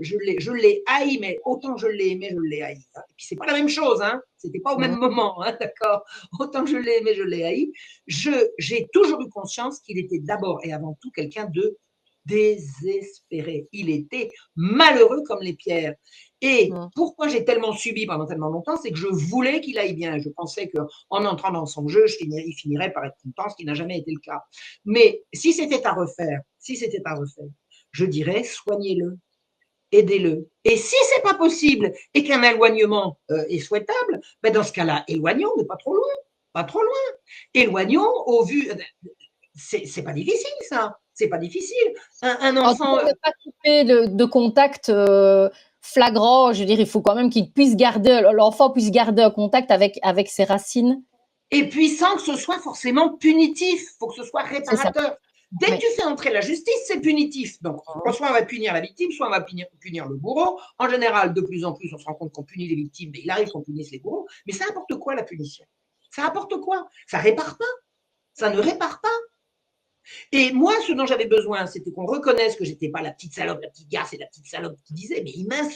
l'ai haï, mais autant que je l'ai aimé, je l'ai haï. Hein. Et puis, c'est pas la même chose, hein. C'était pas au même moment, hein, d'accord? Autant que je l'ai aimé, je l'ai haï. J'ai toujours eu conscience qu'il était d'abord et avant tout quelqu'un de désespéré. Il était malheureux comme les pierres. Et Mm. pourquoi j'ai tellement subi pendant tellement longtemps, c'est que je voulais qu'il aille bien. Je pensais qu'en entrant dans son jeu, il finirait par être content, ce qui n'a jamais été le cas. Mais si c'était à refaire, je dirais soignez-le, aidez-le. Et si c'est pas possible et qu'un éloignement est souhaitable, ben dans ce cas-là, éloignons, mais pas trop loin, pas trop loin. Éloignons au vu. C'est pas difficile ça. C'est pas difficile. Un En tout enfant. cas, ne pas couper de contact flagrant. Je veux dire, il faut quand même l'enfant puisse garder un contact avec ses racines. Et puis sans que ce soit forcément punitif, il faut que ce soit C'est ça. réparateur. Dès Oui. que tu fais entrer la justice, c'est punitif. Donc, soit on va punir la victime, soit on va punir le bourreau. En général, de plus en plus, on se rend compte qu'on punit les victimes, mais il arrive qu'on punisse les bourreaux. Mais ça apporte quoi la punition? Ça apporte quoi? Ça répare pas. Ça ne répare pas. Et moi, ce dont j'avais besoin, c'était qu'on reconnaisse que j'étais pas la petite salope, la petite garce et la petite salope qui disait, mais il m'injuriait,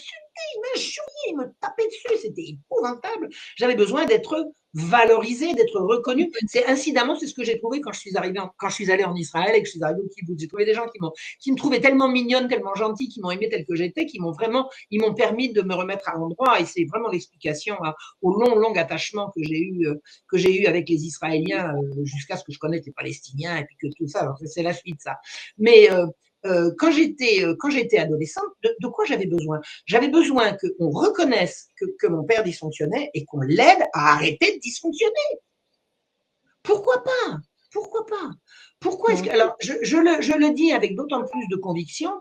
il me tapait dessus, c'était épouvantable. J'avais besoin d'être valorisé, d'être reconnu. C'est incidemment, c'est ce que j'ai trouvé quand je suis allée en Israël et que je suis arrivée au kibbutz. J'ai trouvé des gens qui me trouvaient tellement mignonne, tellement gentille, qui m'ont aimé telle que j'étais, ils m'ont permis de me remettre à l'endroit. Et c'est vraiment l'explication au long attachement que j'ai eu avec les Israéliens jusqu'à ce que je connaisse les Palestiniens et puis que tout ça. Alors, c'est la suite, ça. Mais quand j'étais adolescente, de quoi j'avais besoin? J'avais besoin qu'on reconnaisse que mon père dysfonctionnait et qu'on l'aide à arrêter de dysfonctionner. Pourquoi pas? Pourquoi pas? Pourquoi est-ce que. Alors, je le dis avec d'autant plus de conviction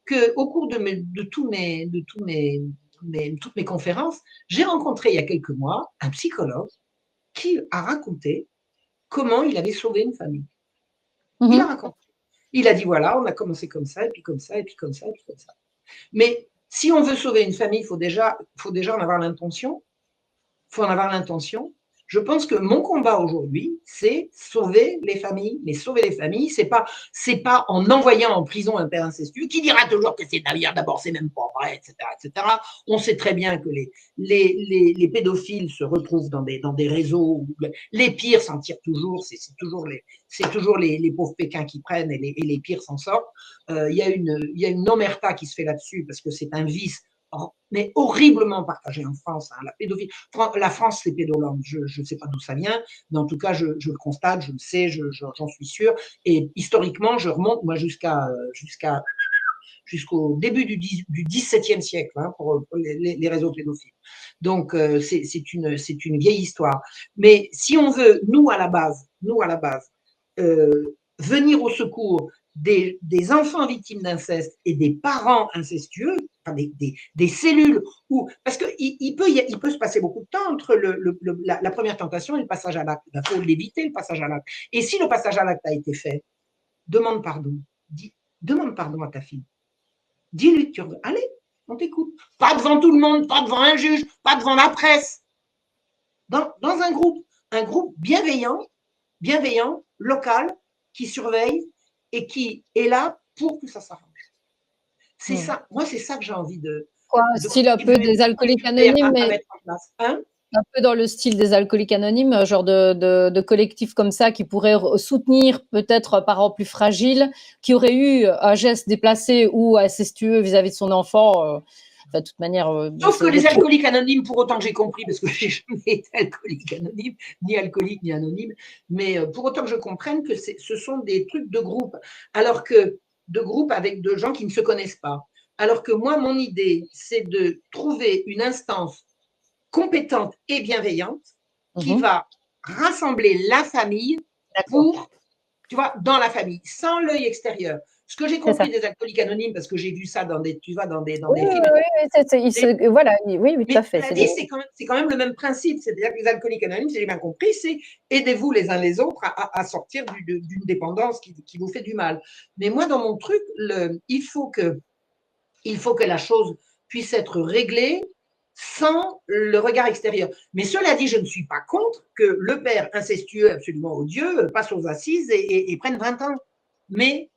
qu'au cours de toutes mes conférences, j'ai rencontré il y a quelques mois un psychologue qui a raconté comment il avait sauvé une famille. Il a raconté. Il a dit voilà, on a commencé comme ça, et puis comme ça, et puis comme ça, et puis comme ça. Mais si on veut sauver une famille, il faut déjà en avoir l'intention. Il faut en avoir l'intention. Je pense que mon combat aujourd'hui, c'est sauver les familles. Mais sauver les familles, c'est pas en envoyant en prison un père incestueux qui dira toujours que c'est d'abord, c'est même pas vrai, etc., etc. On sait très bien que les pédophiles se retrouvent dans des réseaux où les pires s'en tirent toujours. C'est toujours les pauvres Pékins qui prennent et les pires s'en sortent. Il y a une omerta qui se fait là-dessus parce que c'est un vice mais horriblement partagé en France. Hein, la pédophilie. La France, c'est pédoland. Je ne sais pas d'où ça vient, mais en tout cas, je le constate, je le sais, j'en suis sûre. Et historiquement, je remonte moi jusqu'au début du XVIIe siècle hein, pour les réseaux pédophiles. Donc, c'est une vieille histoire. Mais si on veut, nous à la base, venir au secours des enfants victimes d'inceste et des parents incestueux, enfin des cellules où, parce qu'il peut se passer beaucoup de temps entre la première tentation et le passage à l'acte. Il faut l'éviter, le passage à l'acte. Et si le passage à l'acte a été fait, demande pardon. Demande pardon à ta fille. Dis-lui que tu reviens. Allez, on t'écoute. Pas devant tout le monde, pas devant un juge, pas devant la presse. Dans un groupe bienveillant, local, qui surveille et qui est là pour que ça s'arrange. C'est ça. Moi, c'est ça que j'ai envie de Style un peu des alcooliques anonymes, à mais mettre en place. Hein un peu dans le style des alcooliques anonymes, genre de collectif comme ça qui pourrait soutenir peut-être un parent plus fragile, qui aurait eu un geste déplacé ou incestueux vis-à-vis de son enfant. Enfin, de toute manière, sauf que les alcooliques anonymes, pour autant que j'ai compris, parce que j'ai jamais été alcoolique anonyme, ni alcoolique ni anonyme, mais pour autant que je comprenne que ce sont des trucs de groupe, alors que de groupe avec de gens qui ne se connaissent pas. Alors que moi, mon idée, c'est de trouver une instance compétente et bienveillante qui va rassembler la famille pour tu vois, dans la famille, sans l'œil extérieur. Ce que j'ai C'est ça. compris des alcooliques anonymes, parce que j'ai vu ça dans des, tu vois, dans Oui, des oui, films. oui, oui, voilà, oui, oui, tout à Mais fait. maladie, c'est quand même le même principe. C'est-à-dire que les alcooliques anonymes, si j'ai bien compris, c'est aidez-vous les uns les autres à sortir d'une dépendance qui vous fait du mal. Mais moi, dans mon truc, il faut que la chose puisse être réglée sans le regard extérieur. Mais cela dit, je ne suis pas contre que le père incestueux, absolument odieux, passe aux assises et prenne 20 ans. Mais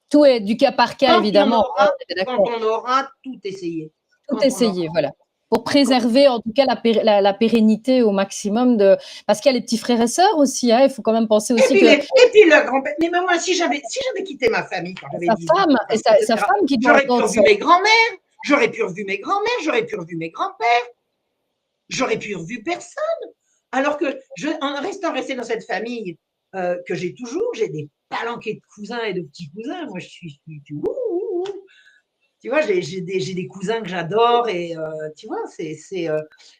Tout est du cas par cas, évidemment, hein, on est quand d'accord. on aura tout essayé. Tout Quand on aura, essayer, voilà. Pour préserver en tout cas la pérennité au maximum de. Parce qu'il y a les petits frères et sœurs aussi, hein, il faut quand même penser aussi que et puis le grand-père. Mais moi, si j'avais quitté ma famille quand j'avais sa 18 femme, ans, et sa etc., femme qui doit j'aurais pu entendre ça. revu mes grands-mères, j'aurais pu revu mes grands-mères, j'aurais pu revu mes grands-pères, j'aurais pu revu personne. Alors que, en resté dans cette famille que j'ai toujours, j'ai des palanquets de cousins et de petits cousins. Moi, je suis tu vois, j'ai des cousins que j'adore et tu vois,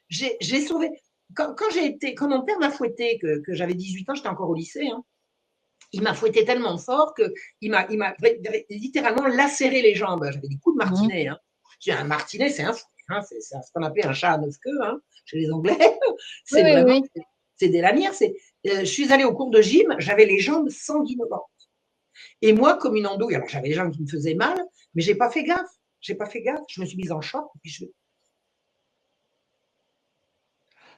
j'ai sauvé. Quand mon père m'a fouetté, que j'avais 18 ans, j'étais encore au lycée, hein, il m'a fouetté tellement fort qu'il m'a littéralement lacéré les jambes. J'avais des coups de Mhm. martinet. Hein. Un martinet, c'est un fou. Hein, c'est ce qu'on appelle un chat à 9 queues hein, chez les Anglais. Oui, C'est oui, vraiment, oui. c'est des lanières. Je suis allée au cours de gym, j'avais les jambes sanguinolentes. Et moi, comme une andouille, alors j'avais les jambes qui me faisaient mal, mais j'ai pas fait gaffe. J'ai pas fait gaffe. Je me suis mise en choc.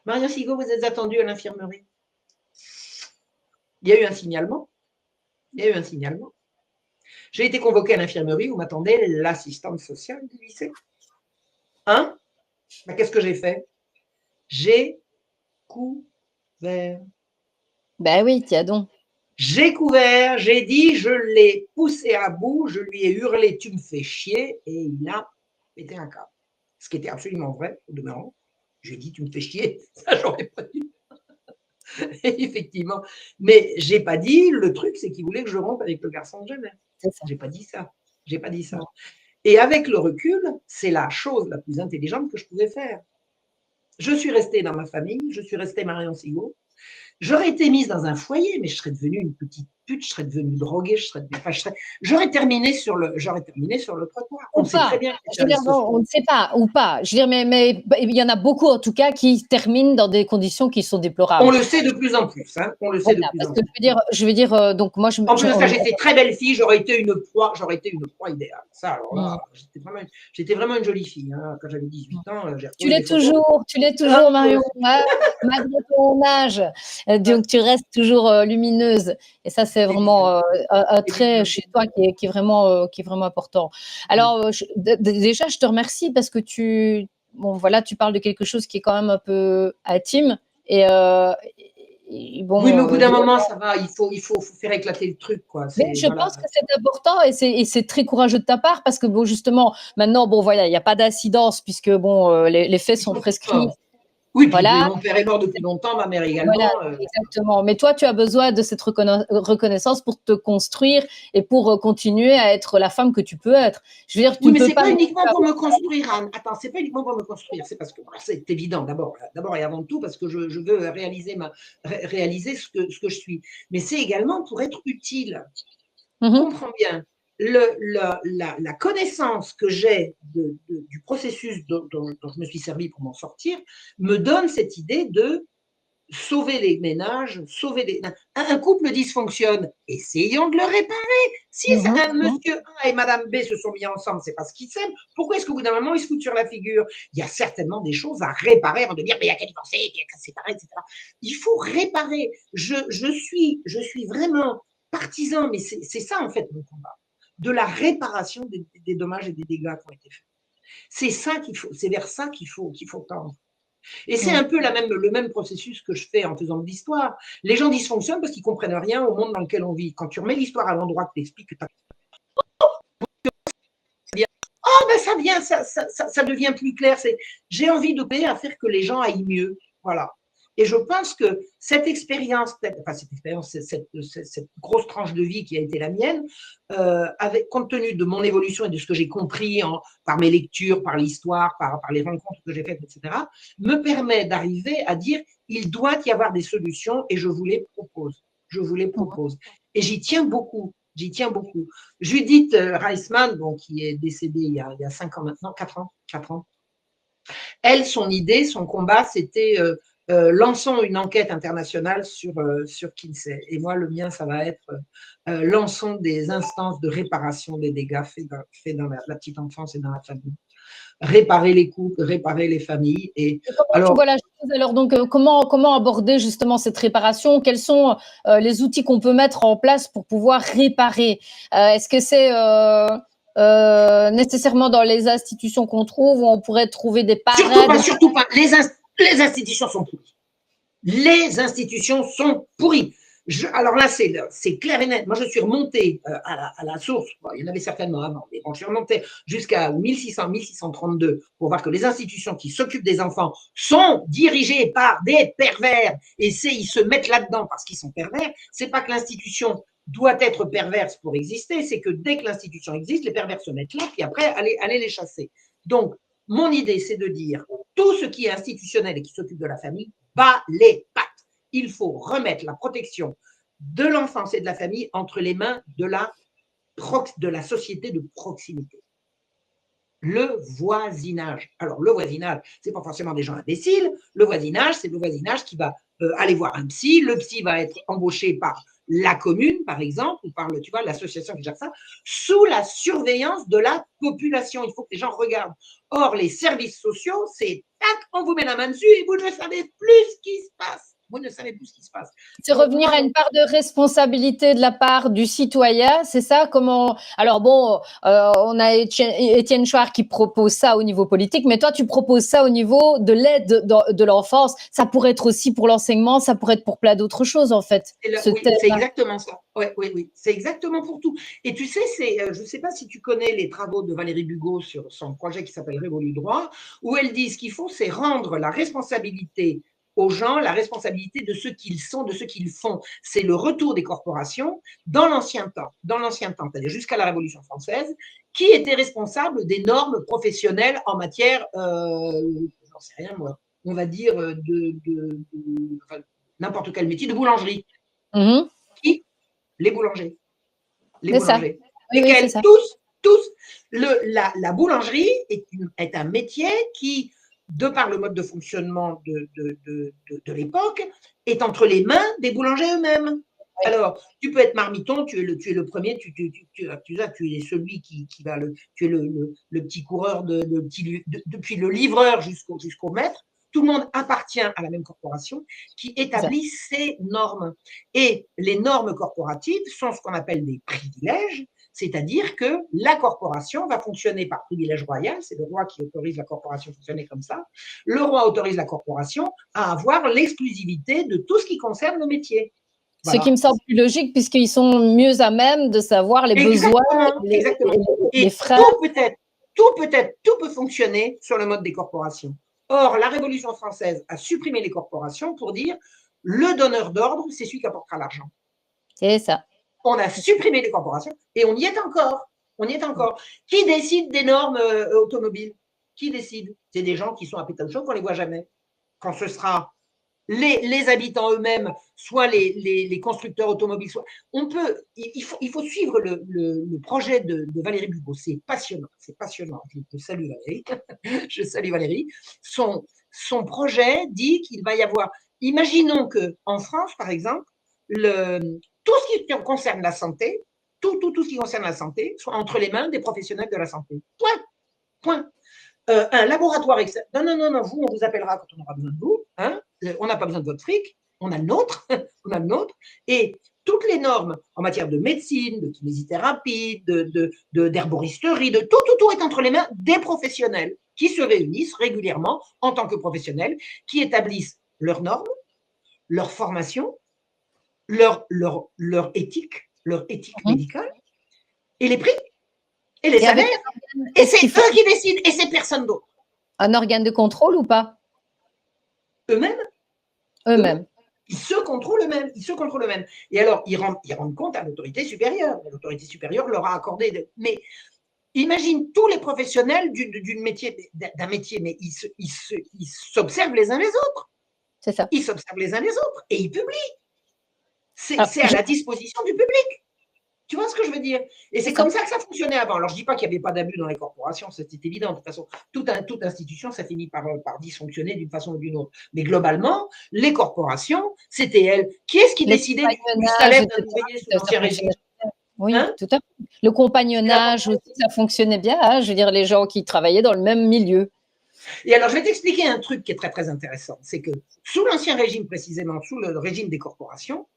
Marion Sigaud, vous êtes attendue à l'infirmerie. Il y a eu un signalement. Il y a eu un signalement. J'ai été convoquée à l'infirmerie où m'attendait l'assistante sociale du lycée. Hein? Ben, qu'est-ce que j'ai fait? J'ai couvert. Ben oui, tiens donc. J'ai couvert, j'ai dit, je l'ai poussé à bout, je lui ai hurlé, tu me fais chier, et il a pété un câble. Ce qui était absolument vrai, au demeurant. J'ai dit, tu me fais chier, ça j'aurais pas dû. Effectivement. Mais j'ai pas dit, le truc, c'est qu'il voulait que je rompe avec le garçon que j'aimais. C'est ça. J'ai pas dit ça. J'ai pas dit ça. Non. Et avec le recul, c'est la chose la plus intelligente que je pouvais faire. Je suis restée dans ma famille, je suis restée Marion Sigaud. J'aurais été mise dans un foyer, mais je serais devenue une petite pute, je serais devenue droguée, j'aurais terminé sur le trottoir. On Ou sait très pas. bien que Je j'étais un veux dire, réseau. non, on ne sait pas, ou pas. Je veux dire, mais il y en a beaucoup, en tout cas, qui terminent dans des conditions qui sont On déplorables. le sait de plus en plus. Hein, on le sait de Voilà, plus parce en que plus. je veux dire, donc moi, En plus de ça, j'étais très belle fille, j'aurais été une proie idéale. Ça, alors là, Mm. j'étais vraiment une jolie fille. Hein. Quand j'avais 18 ans, j'ai retrouvé mes photos. Tu l'es toujours, Marion, hein, malgré ton âge. Donc, tu restes toujours lumineuse. Et ça, c'est vraiment un trait chez toi qui est vraiment important. Alors, déjà, je te remercie parce que bon, voilà, tu parles de quelque chose qui est quand même un peu intime. Et, Oui, mais au bon, bout d'un moment, ça va, il faut faire éclater le truc, quoi. mais C'est, je voilà. pense que c'est important et c'est très courageux de ta part parce que bon justement maintenant bon voilà il n'y a pas d'incidence puisque bon les faits Ils sont sont tous prescrits morts. Oui, puis voilà mon père est mort depuis longtemps, ma mère voilà également. exactement mais toi tu as besoin de cette reconnaissance pour te construire et pour continuer à être la femme que tu peux être je veux dire tu Oui, ne mais peux c'est pas pas non plus uniquement pour avoir me construire, Anne. Attends, c'est pas uniquement pour me construire, c'est parce que c'est évident, d'abord et avant tout, parce que je veux réaliser ce que je suis. Mais c'est également pour être utile. Mhm. Comprends bien, la connaissance que j'ai du processus dont je me suis servi pour m'en sortir me donne cette idée de sauver les ménages, Un couple dysfonctionne, essayons de le réparer. Si Mhm. un monsieur A et madame B se sont mis ensemble, c'est parce qu'ils s'aiment. Pourquoi est-ce qu'au bout d'un moment, ils se foutent sur la figure? Il y a certainement des choses à réparer avant de dire, mais il y a qu'à divorcer, il y a qu'à se séparer, etc. Il faut réparer. Je suis vraiment partisan, mais c'est ça en fait mon combat, de la réparation des dommages et des dégâts qui ont été faits. C'est vers ça qu'il faut tendre. Et c'est Mhm. un peu le même processus que je fais en faisant de l'histoire. Les gens dysfonctionnent parce qu'ils ne comprennent rien au monde dans lequel on vit. Quand tu remets l'histoire à l'endroit, que tu expliques que tu as oh, ben ça vient, ça devient plus clair. J'ai envie de à faire que les gens aillent mieux. Voilà. Et je pense que cette expérience, cette grosse tranche de vie qui a été la mienne, compte tenu de mon évolution et de ce que j'ai compris par mes lectures, par l'histoire, par les rencontres que j'ai faites, etc., me permet d'arriver à dire il doit y avoir des solutions et je vous les propose. Je vous les propose. Et j'y tiens beaucoup. J'y tiens beaucoup. Judith Reisman, bon, qui est décédée il y a 5 ans maintenant, 4 ans. Elle, son idée, son combat, c'était lançons une enquête internationale sur Kinsey. Et moi, le mien, ça va être lançons des instances de réparation des dégâts faits dans la petite enfance et dans la famille. Réparer les couples, réparer les familles. Et comment tu vois la chose alors? Donc, comment aborder justement cette réparation? Quels sont les outils qu'on peut mettre en place pour pouvoir réparer? Est-ce que c'est nécessairement dans les institutions qu'on trouve, où on pourrait trouver des parades? Surtout pas. Les institutions sont pourries. Les institutions sont pourries. Alors là, c'est clair et net. Moi, je suis remontée à la source. Bon, il y en avait certainement avant, mais bon, je suis remontée jusqu'à 1632 pour voir que les institutions qui s'occupent des enfants sont dirigées par des pervers. Et ils se mettent là-dedans parce qu'ils sont pervers. C'est pas que l'institution doit être perverse pour exister, c'est que dès que l'institution existe, les pervers se mettent là, puis après, allez les chasser. Donc, mon idée, c'est de dire tout ce qui est institutionnel et qui s'occupe de la famille, bat les pattes. Il faut remettre la protection de l'enfance et de la famille entre les mains de la société de proximité. Le voisinage. Alors, le voisinage, c'est pas forcément des gens imbéciles. Le voisinage, c'est le voisinage qui va aller voir un psy. Le psy va être embauché par la commune, par exemple, ou par l'association qui gère ça, sous la surveillance de la population. Il faut que les gens regardent. Or, les services sociaux, c'est tac, on vous met la main dessus et vous ne savez plus ce qui se passe. Vous ne savez plus ce qui se passe. C'est revenir à une part de responsabilité de la part du citoyen, c'est ça? Alors bon, on a Étienne Chouard qui propose ça au niveau politique, mais toi tu proposes ça au niveau de l'aide de l'enfance. Ça pourrait être aussi pour l'enseignement, ça pourrait être pour plein d'autres choses en fait. Oui, c'est exactement ça. Oui, c'est exactement pour tout. Et tu sais, je ne sais pas si tu connais les travaux de Valérie Bugeaud sur son projet qui s'appelle Révolu droit, où elle dit ce qu'il faut, c'est rendre la responsabilité aux gens, la responsabilité de ce qu'ils sont, de ce qu'ils font. C'est le retour des corporations dans l'ancien temps, c'est-à-dire jusqu'à la Révolution française, qui était responsable des normes professionnelles en matière, j'en sais rien moi, on va dire n'importe quel métier de boulangerie. Qui? Les boulangers. Les boulangers. Lesquels? Tous. La boulangerie est un métier qui, de par le mode de fonctionnement de l'époque, est entre les mains des boulangers eux-mêmes. Oui. Alors, tu peux être marmiton, tu es le premier, tu es celui qui va tu es le petit coureur, depuis le livreur jusqu'au maître. Tout le monde appartient à la même corporation qui établit ces normes. Et les normes corporatives sont ce qu'on appelle des privilèges, c'est-à-dire que la corporation va fonctionner par privilège royal, c'est le roi qui autorise la corporation à fonctionner comme ça. Le roi autorise la corporation à avoir l'exclusivité de tout ce qui concerne le métier. Voilà. Ce qui me semble plus logique, puisqu'ils sont mieux à même de savoir les besoins, les freins. Tout peut fonctionner sur le mode des corporations. Or, la Révolution française a supprimé les corporations pour dire le donneur d'ordre, c'est celui qui apportera l'argent. C'est ça. On a supprimé les corporations et on y est encore. Qui décide des normes automobiles? Qui décide? C'est des gens qui sont à Pétanchon qu'on ne les voit jamais. Quand ce sera les habitants eux-mêmes, soit les constructeurs automobiles, soit il faut suivre le projet de Valérie Bugeaud. C'est passionnant. Je salue Valérie. Je salue Valérie. Son projet dit qu'il va y avoir. Imaginons qu'en France, par exemple, tout ce qui concerne la santé, tout ce qui concerne la santé, soit entre les mains des professionnels de la santé. Point. Un laboratoire externe. Non, vous, on vous appellera quand on aura besoin de vous. Hein, on n'a pas besoin de votre fric, on a le nôtre. Et toutes les normes en matière de médecine, de kinésithérapie, d'herboristerie, tout est entre les mains des professionnels qui se réunissent régulièrement en tant que professionnels, qui établissent leurs normes, leur formation, leur éthique médicale et les prix et les salaires. Et c'est eux qui décident et c'est personne d'autre. Un organe de contrôle ou pas? Eux-mêmes. Ils se contrôlent eux-mêmes. Et alors, ils rendent compte à l'autorité supérieure. L'autorité supérieure leur a accordé. Mais imagine tous les professionnels d'un métier, mais ils s'observent les uns les autres. C'est ça. Ils s'observent les uns les autres et ils publient. Alors, c'est à la disposition du public. Tu vois ce que je veux dire? Et c'est comme ça que ça fonctionnait avant. Alors, je ne dis pas qu'il n'y avait pas d'abus dans les corporations, c'était évident. De toute façon, toute institution, ça finit par dysfonctionner d'une façon ou d'une autre. Mais globalement, les corporations, c'était elles. Qui est-ce qui le décidait du compagnonnage, salaire d'un etc., ouvrier sous ça l'Ancien Régime? fonctionnait bien. Oui, Hein? tout à fait. Le C'était la compagnonnage aussi, ça fonctionnait bien, hein. Je veux dire, les gens qui travaillaient dans le même milieu. Et alors, je vais t'expliquer un truc qui est très, très intéressant. C'est que sous l'Ancien Régime, précisément, sous le régime des corporations,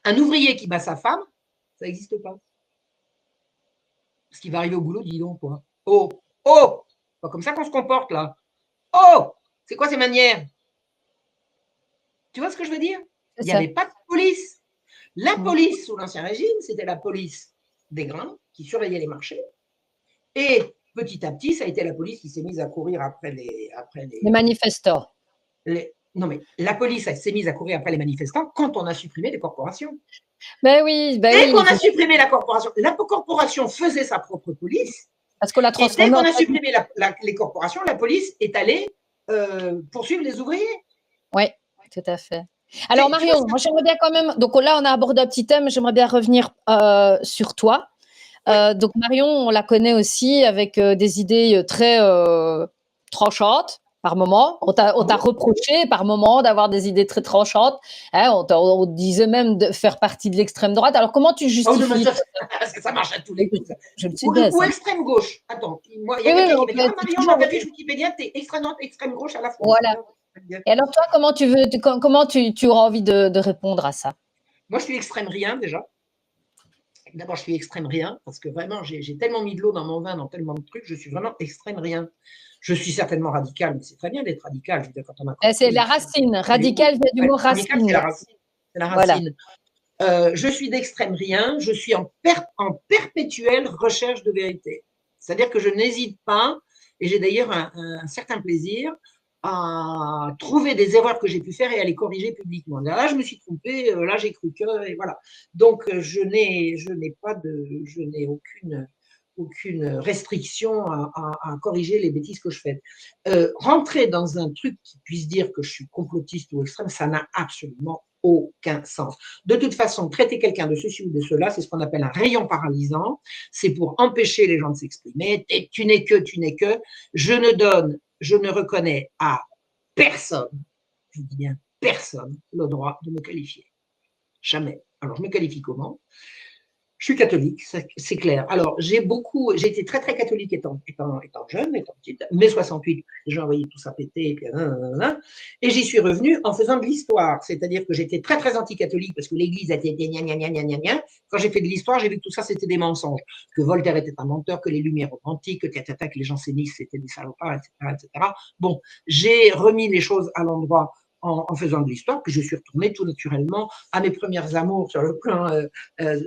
un ouvrier qui bat sa femme, ça n'existe pas. Parce qu'il va arriver au boulot, dis donc, quoi. Oh, oh, pas comme ça qu'on se comporte, là. Oh, c'est quoi ces manières? Tu vois ce que je veux dire? Il n'y avait pas de police. La police, sous l'Ancien Régime, c'était la police des grains qui surveillait les marchés. Et petit à petit, ça a été la police qui s'est mise à courir après les manifestants. Non, mais la police s'est mise à courir après les manifestants quand on a supprimé les corporations. Ben oui, dès qu'on a supprimé la corporation faisait sa propre police. Parce qu'on l'a transformée. Et dès qu'on a supprimé les corporations, la police est allée poursuivre les ouvriers. Oui, tout à fait. Alors Marion, moi j'aimerais bien quand même, donc là on a abordé un petit thème, j'aimerais bien revenir sur toi. Donc Marion, on la connaît aussi avec des idées très tranchantes par moment. On t'a reproché par moment d'avoir des idées très tranchantes. Hein, on disait même de faire partie de l'extrême droite. Alors comment tu justifies parce que ça marche à tous les coups. Ou extrême gauche. Attends, moi, il y a quelqu'un qui m'a dit Marion, dans ta fiche Wikipédia, t'es extrême droite, extrême gauche à la fois. Voilà. Et alors toi, comment tu auras envie de répondre à ça? Moi, je suis extrême rien déjà. D'abord, je suis extrême rien parce que vraiment, j'ai tellement mis de l'eau dans mon vin, dans tellement de trucs, je suis vraiment extrême rien. Je suis certainement radical, mais c'est très bien d'être radical. Je veux dire, quand on a c'est la racine. Radical vient du mot racine. C'est la racine. C'est la racine. Voilà. Je suis d'extrême rien. Je suis en perpétuelle recherche de vérité. C'est-à-dire que je n'hésite pas, et j'ai d'ailleurs un certain plaisir à trouver des erreurs que j'ai pu faire et à les corriger publiquement. Là, je me suis trompée, là, j'ai cru que, et voilà. Donc, je n'ai aucune restriction à corriger les bêtises que je fais. Rentrer dans un truc qui puisse dire que je suis complotiste ou extrême, ça n'a absolument aucun sens. De toute façon, traiter quelqu'un de ceci ou de cela, c'est ce qu'on appelle un rayon paralysant. C'est pour empêcher les gens de s'exprimer. Tu n'es que. Je ne reconnais à personne, je dis bien personne, le droit de me qualifier. Jamais. Alors, je me qualifie comment? Je suis catholique, c'est clair. Alors, j'ai été très, très catholique étant jeune, étant petite. Mai 68, j'ai envoyé tout ça péter, et j'y suis revenue en faisant de l'histoire. C'est-à-dire que j'étais très, très anti-catholique parce que l'Église était gna, gna, gna, gna, gna, gna. Quand j'ai fait de l'histoire, j'ai vu que tout ça, c'était des mensonges. Que Voltaire était un menteur, que les Lumières romantiques, que les jansénistes, c'était des salopards, etc. Bon, j'ai remis les choses à l'endroit en faisant de l'histoire, puis je suis retournée tout naturellement à mes premières amours sur le plan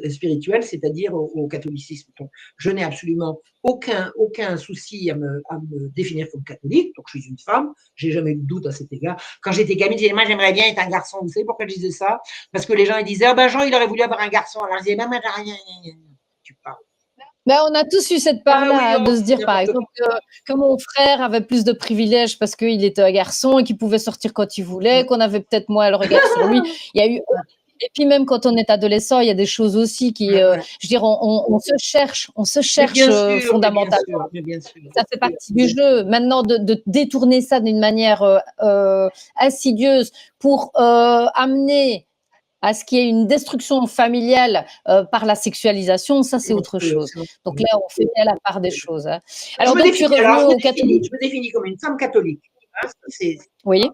spirituel, c'est-à-dire au catholicisme. Donc, je n'ai absolument aucun souci à me définir comme catholique. Donc, je suis une femme, j'ai jamais eu de doute à cet égard. Quand j'étais gamine, je disais, moi, j'aimerais bien être un garçon. Vous savez pourquoi je disais ça? Parce que les gens, ils disaient, ah ben Jean, il aurait voulu avoir un garçon. Alors, je disais, ben, moi, j'ai rien. Tu parles. Ben, on a tous eu cette part-là, de se dire, par exemple, que mon frère avait plus de privilèges parce qu'il était un garçon et qu'il pouvait sortir quand il voulait, qu'on avait peut-être moins le regard sur lui. Il y a eu... Et puis même quand on est adolescent, il y a des choses aussi qui, je veux dire, on se cherche fondamentalement. Bien sûr. Ça fait partie du jeu. Maintenant, de détourner ça d'une manière insidieuse pour amener à ce qu'il y ait une destruction familiale par la sexualisation, ça c'est autre chose. Donc là, on fait la part des choses. Hein. Alors, donc tu es revenu au catholique. Je me définis comme une femme catholique. Oui.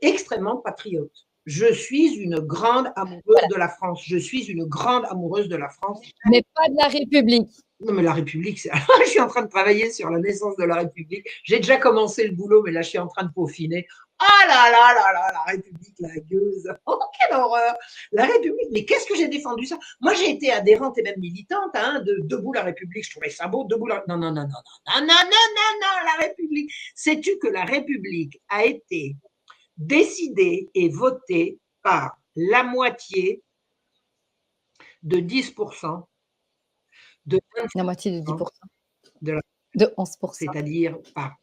Extrêmement patriote. Je suis une grande amoureuse de la France. Je suis une grande amoureuse de la France. Mais pas de la République. Non, mais la République, je suis en train de travailler sur la naissance de la République. J'ai déjà commencé le boulot, mais là, je suis en train de peaufiner. Ah là là là là, la République, la gueuse. Oh, quelle horreur. La République, mais qu'est-ce que j'ai défendu ça? Moi, j'ai été adhérente et même militante de Debout la République. Je trouvais ça beau. Debout la... Non, la République. Sais-tu que la République a été décidée et votée par la moitié de 10%, de 20%, la moitié de 10%, de 11%, c'est-à-dire par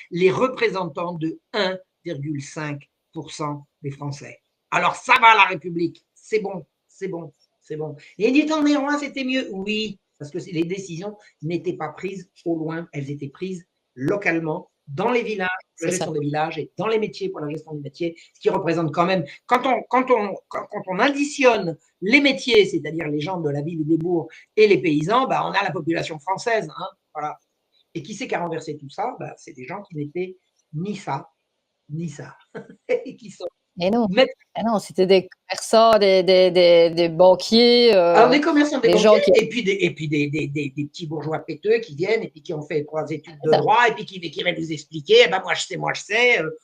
les représentants de 1,5% des Français. Alors ça va, la République. C'est bon, c'est bon, c'est bon. Et il dit, en roi, c'était mieux. Oui, parce que les décisions n'étaient pas prises au loin, elles étaient prises localement, dans les villages, la C'est ça. gestion des villages et dans les métiers pour la gestion des métiers, ce qui représente quand même, quand on additionne les métiers, c'est-à-dire les gens de la ville et des bourgs et les paysans, bah, on a la population française. Hein, voilà. Et qui c'est qui a renversé tout ça? Bah, c'est des gens qui n'étaient ni ça, ni ça. Et qui sont Et non, maîtres. ah non, c'était des commerçants, des banquiers, Alors, des commerçants, des des banquiers, gens qui… et puis, des petits bourgeois péteux qui viennent et puis qui ont fait 3 études de Ça, droit et puis qui viennent vous expliquer, eh ben moi je sais.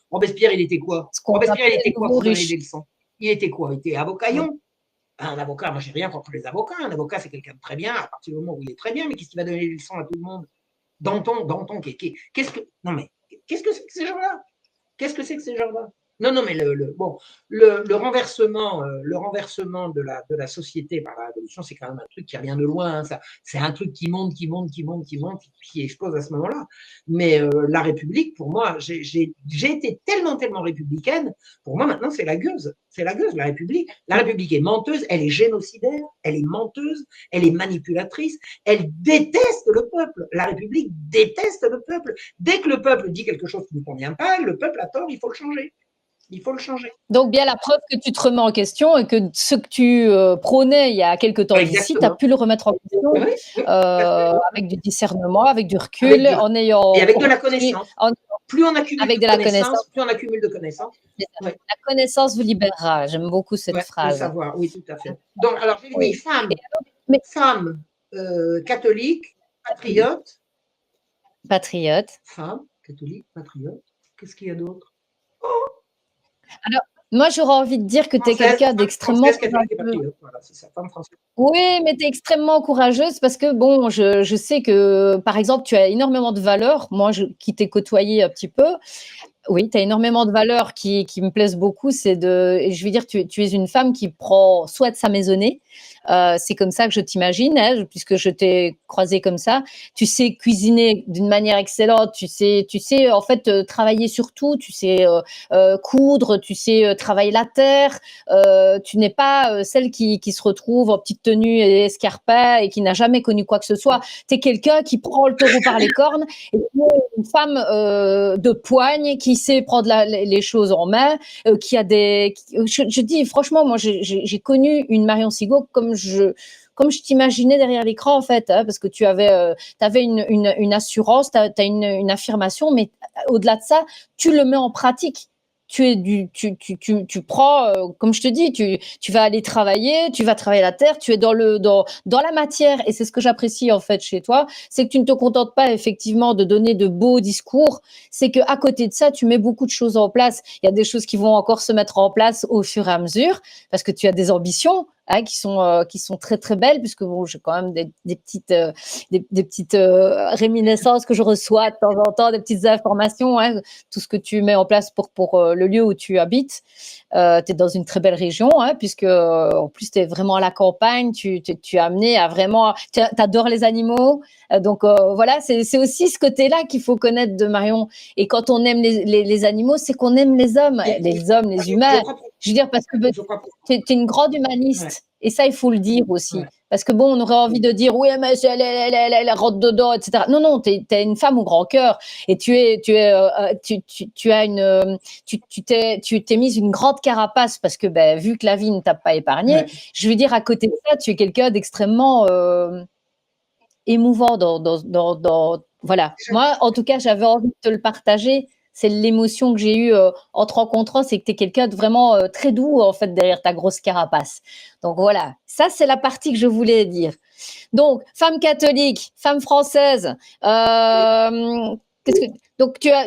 Robespierre, il était quoi? ce qu'on Robespierre, il appelle était les quoi nouveaux pour donner riches. des leçons? Il était quoi? Il était Oui. avocaillon. Un avocat, moi j'ai rien contre les avocats. Un avocat, c'est quelqu'un de très bien à partir du moment où il est très bien, mais qu'est-ce qui va donner des leçons à tout le monde? Danton, qu'est-ce que. Non mais, qu'est-ce que c'est que ces gens-là? Qu'est-ce que c'est que ces gens-là? Non, non, mais bon, le renversement de la société par la révolution, c'est quand même un truc qui vient de loin. Hein, c'est un truc qui monte, qui explose à ce moment-là. Mais la République, pour moi, j'ai été tellement républicaine. Pour moi, maintenant, c'est la gueuse. C'est la gueuse, la République. La République est menteuse, elle est génocidaire, elle est menteuse, elle est manipulatrice, elle déteste le peuple. La République déteste le peuple. Dès que le peuple dit quelque chose qui ne convient pas, le peuple a tort, il faut le changer. Il faut le changer. Donc, bien la preuve que tu te remets en question et que ce que tu prônais il y a quelque temps d'ici, tu as Exactement. pu le remettre en question Oui, oui, avec du discernement, avec du avec recul, du, en et ayant avec de la compris, connaissance. Plus on accumule avec de de la connaissance. connaissances, plus on accumule de connaissances. Ouais. La connaissance vous libérera. J'aime beaucoup cette Ouais, le phrase. savoir, oui, tout à fait. Donc, alors, j'ai dit Oui. Et mais femme catholique, patriote, patriote. femme catholique, patriote. Qu'est-ce qu'il y a d'autre? Alors, moi, j'aurais envie de dire que tu es Française, quelqu'un femme d'extrêmement française, catholique et courageux. patriote. Voilà, c'est ça, femme française. Oui, mais tu es extrêmement courageuse parce que, bon, je sais que, par exemple, tu as énormément de valeurs. Moi, qui t'ai côtoyé un petit peu, oui, tu as énormément de valeurs qui me plaisent beaucoup. C'est de, et je veux dire, tu es une femme qui prend soin de sa maisonnée. C'est comme ça que je t'imagine, hein, puisque je t'ai croisée comme ça. Tu sais cuisiner d'une manière excellente. Tu sais en fait travailler sur tout. Tu sais coudre. Tu sais travailler la terre. Tu n'es pas celle qui se retrouve en petite tenue et escarpin et qui n'a jamais connu quoi que ce soit. Tu es quelqu'un qui prend le taureau par les cornes et qui est une femme de poigne qui sait prendre les choses en main, qui a des. Je dis franchement, moi j'ai connu une Marion Sigaud comme je t'imaginais derrière l'écran en fait, hein, parce que tu avais une assurance, tu as une affirmation, mais au-delà de ça, tu le mets en pratique. Tu prends, comme je te dis, tu vas aller travailler, tu vas travailler la terre, tu es dans la matière, et c'est ce que j'apprécie en fait chez toi, c'est que tu ne te contentes pas effectivement de donner de beaux discours, c'est que à côté de ça, tu mets beaucoup de choses en place. Il y a des choses qui vont encore se mettre en place au fur et à mesure, parce que tu as des ambitions. Hein, qui sont très très belles, puisque bon, j'ai quand même des petites réminiscences que je reçois de temps en temps, des petites informations, hein, tout ce que tu mets en place pour le lieu où tu habites. Tu es dans une très belle région, hein, puisque en plus tu es vraiment à la campagne, tu es amené à vraiment, tu adores les animaux, donc voilà, c'est aussi ce côté-là qu'il faut connaître de Marion. Et quand on aime les animaux, c'est qu'on aime les hommes, les humains. Je veux dire, parce que tu es une grande Ouais, humaniste. Et ça, il faut le dire aussi. ouais. Parce que bon, on aurait envie de dire, oui, mais elle rentre dedans, etc. Non, non, t'es une femme au grand cœur. Et tu as tu t'es mise une grande carapace parce que, ben, vu que la vie ne t'a pas épargné, Ouais. je veux dire, à côté de ça, tu es quelqu'un d'extrêmement émouvant voilà. Moi, en tout cas, j'avais envie de te le partager. C'est l'émotion que j'ai eue en te rencontrant, c'est que tu es quelqu'un de vraiment très doux en fait derrière ta grosse carapace. Donc voilà, ça c'est la partie que je voulais dire. Donc femme catholique, femme française. Donc tu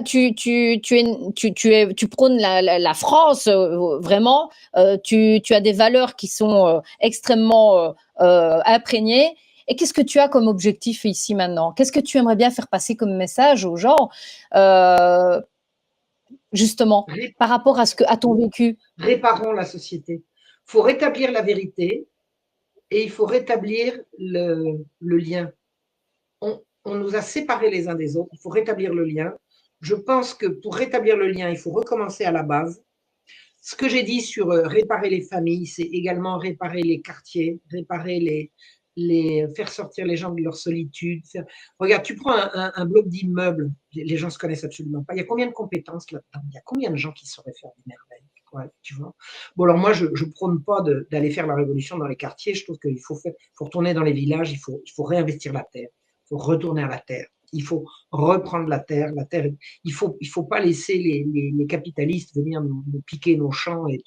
prônes la France vraiment. Tu as des valeurs qui sont extrêmement imprégnées. Et qu'est-ce que tu as comme objectif ici maintenant? Qu'est-ce que tu aimerais bien faire passer comme message aux gens, euh, justement, par rapport à ton vécu? Réparons la société. Il faut rétablir la vérité et il faut rétablir le lien. On nous a séparés les uns des autres, il faut rétablir le lien. Je pense que pour rétablir le lien, il faut recommencer à la base. ce que j'ai dit sur réparer les familles, c'est également réparer les quartiers, réparer faire sortir les gens de leur solitude. Regarde, tu prends un bloc d'immeubles, les gens se connaissent absolument pas. Il y a combien de compétences là-dedans? Il y a combien de gens qui sauraient faire des merveilles? Ouais, tu vois. Bon, alors moi, je prône pas d'aller faire la révolution dans les quartiers. Je trouve qu'il faut retourner dans les villages, il faut réinvestir la terre, il faut retourner à la terre. Il faut reprendre la terre. Il faut pas laisser les capitalistes venir nous piquer nos champs et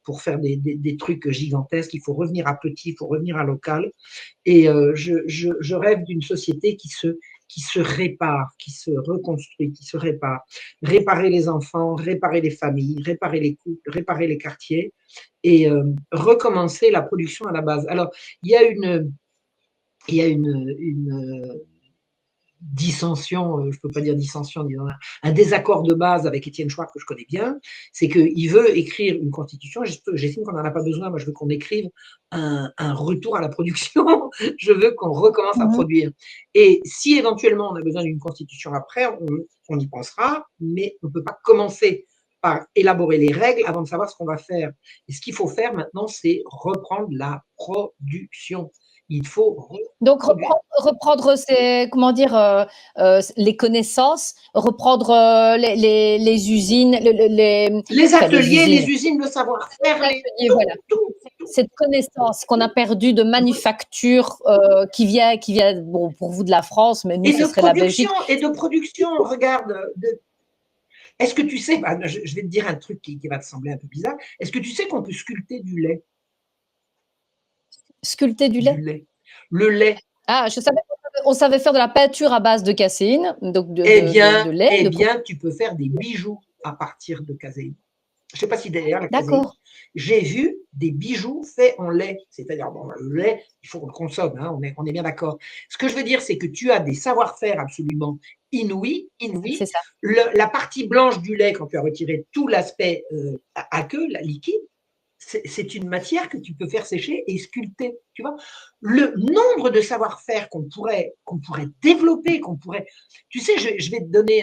pour faire des trucs gigantesques. Il faut revenir à petit, il faut revenir à local. Et je rêve d'une société qui se répare, qui se reconstruit, qui se répare. Réparer les enfants, réparer les familles, réparer les couples, réparer les quartiers et recommencer la production à la base. Alors, il y a une dissension, je ne peux pas dire dissension, disons, un désaccord de base avec Étienne Chouard que je connais bien, c'est qu'il veut écrire une constitution. J'estime qu'on n'en a pas besoin. Moi, je veux qu'on écrive un retour à la production. Je veux qu'on recommence à produire. Et si éventuellement on a besoin d'une constitution après, on y pensera, mais on ne peut pas commencer par élaborer les règles avant de savoir ce qu'on va faire. Et ce qu'il faut faire maintenant, c'est reprendre la production. Il faut Donc reprendre comment dire, les connaissances, reprendre les usines, les enfin, ateliers, les usines, le savoir-faire, voilà. Cette connaissance qu'on a perdue de manufacture qui vient, bon, pour vous de la France, mais nous, ce serait la Belgique. Et de production, regarde. Est-ce que tu sais, je vais te dire un truc qui va te sembler un peu bizarre. Est-ce que tu sais qu'on peut sculpter du lait? Sculpter du lait? Du lait. Le lait. Ah, je savais on savait faire de la peinture à base de caséine, donc de lait. Eh bien, tu peux faire des bijoux à partir de caséine. Je ne sais pas si derrière la caséine. J'ai vu des bijoux faits en lait. C'est-à-dire, bon, le lait, il faut qu'on le consomme, hein, on est bien d'accord. Ce que je veux dire, c'est que tu as des savoir-faire absolument inouïs. C'est ça. La partie blanche du lait, quand tu as retiré tout l'aspect aqueux, la liquide, c'est une matière que tu peux faire sécher et sculpter. Tu vois, le nombre de savoir-faire qu'on pourrait développer, tu sais, je vais te donner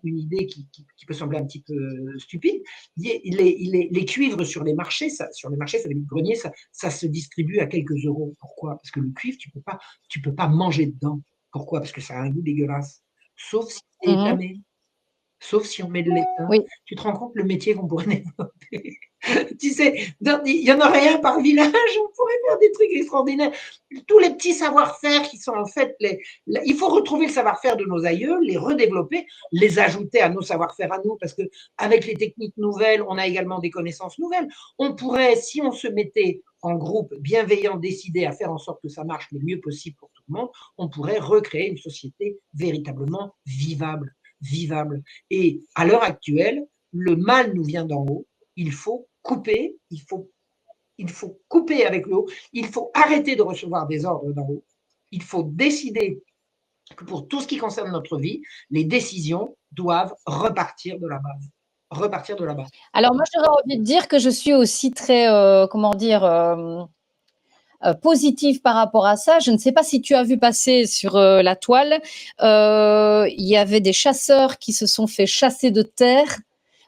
une idée qui peut sembler un petit peu stupide. Les cuivres sur les marchés, sur les greniers, ça se distribue à quelques euros. Pourquoi? Parce que le cuivre, tu peux pas manger dedans. Pourquoi? Parce que ça a un goût dégueulasse. Sauf si c'est étamé. Sauf si on met de l'étain. Oui. Tu te rends compte le métier qu'on pourrait développer? Tu sais, il y en aurait un par village, on pourrait faire des trucs extraordinaires. Tous les petits savoir-faire qui sont en fait, il faut retrouver le savoir-faire de nos aïeux, les redévelopper, les ajouter à nos savoir-faire à nous, parce que avec les techniques nouvelles, on a également des connaissances nouvelles. On pourrait, si on se mettait en groupe bienveillant, décidé à faire en sorte que ça marche le mieux possible pour tout le monde, on pourrait recréer une société véritablement vivable. Et à l'heure actuelle, le mal nous vient d'en haut. Il faut couper, il faut couper avec le haut. Il faut arrêter de recevoir des ordres d'en haut. Il faut décider que pour tout ce qui concerne notre vie, les décisions doivent repartir de la base. Alors moi, j'aurais envie de dire que je suis aussi très, positive par rapport à ça. Je ne sais pas si tu as vu passer sur la toile, il y avait des chasseurs qui se sont fait chasser de terre.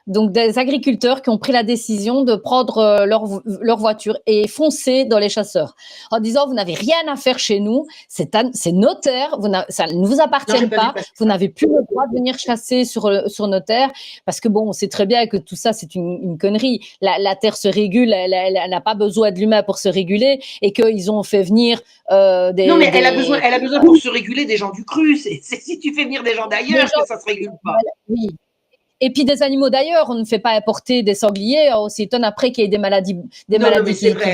Donc des agriculteurs qui ont pris la décision de prendre leur voiture et foncer dans les chasseurs en disant vous n'avez rien à faire chez nous, c'est nos terres, ça ne vous appartient pas, vous n'avez plus le droit de venir chasser sur nos terres parce que bon, on sait très bien que tout ça c'est une connerie. La terre se régule, elle n'a pas besoin de l'humain pour se réguler et qu'ils ont fait venir non mais elle a besoin pour se réguler des gens du cru. C'est si tu fais venir des gens d'ailleurs que ça se régule pas. Oui. Et puis des animaux d'ailleurs, on ne fait pas importer des sangliers. On s'étonne après qu'il y ait des maladies qui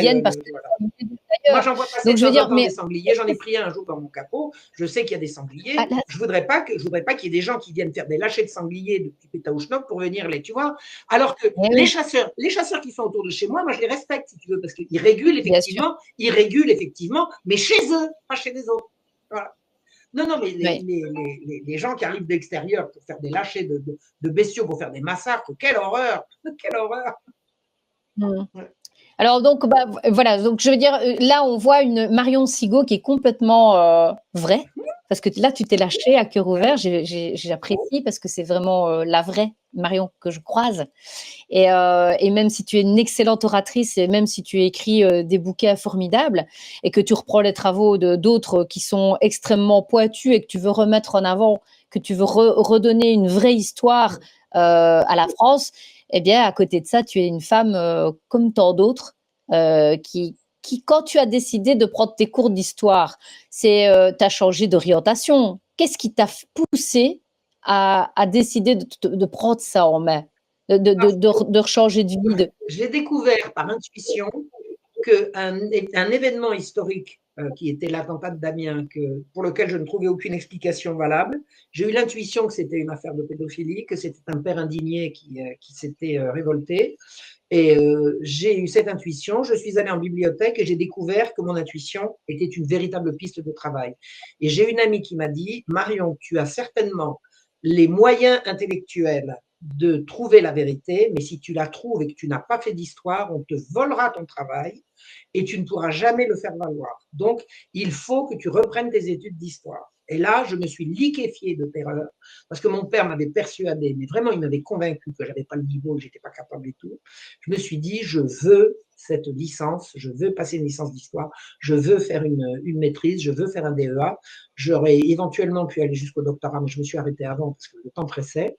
viennent parce que moi j'en vois passer des sangliers. J'en ai pris un jour dans mon capot. Je sais qu'il y a des sangliers. Je voudrais pas qu'il y ait des gens qui viennent faire des lâchers de sangliers depuis Pétaouchnok pour venir tu vois. Alors que les chasseurs qui sont autour de chez moi, je les respecte si tu veux parce qu'ils régulent effectivement, mais chez eux, pas chez les autres. Voilà. Non, mais les gens qui arrivent d'extérieur pour faire des lâchers de bestiaux, pour faire des massacres, quelle horreur! Quelle horreur! Ouais. Alors donc, voilà, donc je veux dire, là on voit une Marion Sigaud qui est complètement vraie. parce que là, tu t'es lâchée à cœur ouvert. J'apprécie parce que c'est vraiment la vraie Marion que je croise. Et même si tu es une excellente oratrice et même si tu écris des bouquins formidables et que tu reprends les travaux d'autres qui sont extrêmement pointus et que tu veux remettre en avant, que tu veux redonner une vraie histoire à la France, eh bien, à côté de ça, tu es une femme comme tant d'autres qui, quand tu as décidé de prendre tes cours d'histoire, tu as changé d'orientation. Qu'est-ce qui t'a poussé à décider de prendre ça en main, de changer de vie J'ai découvert par intuition qu'un événement historique qui était l'attentat de Damiens, pour lequel je ne trouvais aucune explication valable, j'ai eu l'intuition que c'était une affaire de pédophilie, que c'était un père indigné qui s'était révolté. Et j'ai eu cette intuition, je suis allée en bibliothèque et j'ai découvert que mon intuition était une véritable piste de travail. Et j'ai une amie qui m'a dit, Marion, tu as certainement les moyens intellectuels de trouver la vérité, mais si tu la trouves et que tu n'as pas fait d'histoire, on te volera ton travail et tu ne pourras jamais le faire valoir. Donc, il faut que tu reprennes tes études d'histoire. Et là, je me suis liquéfiée de terreur parce que mon père m'avait persuadé, mais vraiment, il m'avait convaincu que je n'avais pas le niveau, que je n'étais pas capable et tout. Je me suis dit, je veux cette licence, je veux passer une licence d'histoire, je veux faire une maîtrise, je veux faire un DEA. J'aurais éventuellement pu aller jusqu'au doctorat, mais je me suis arrêtée avant parce que le temps pressait.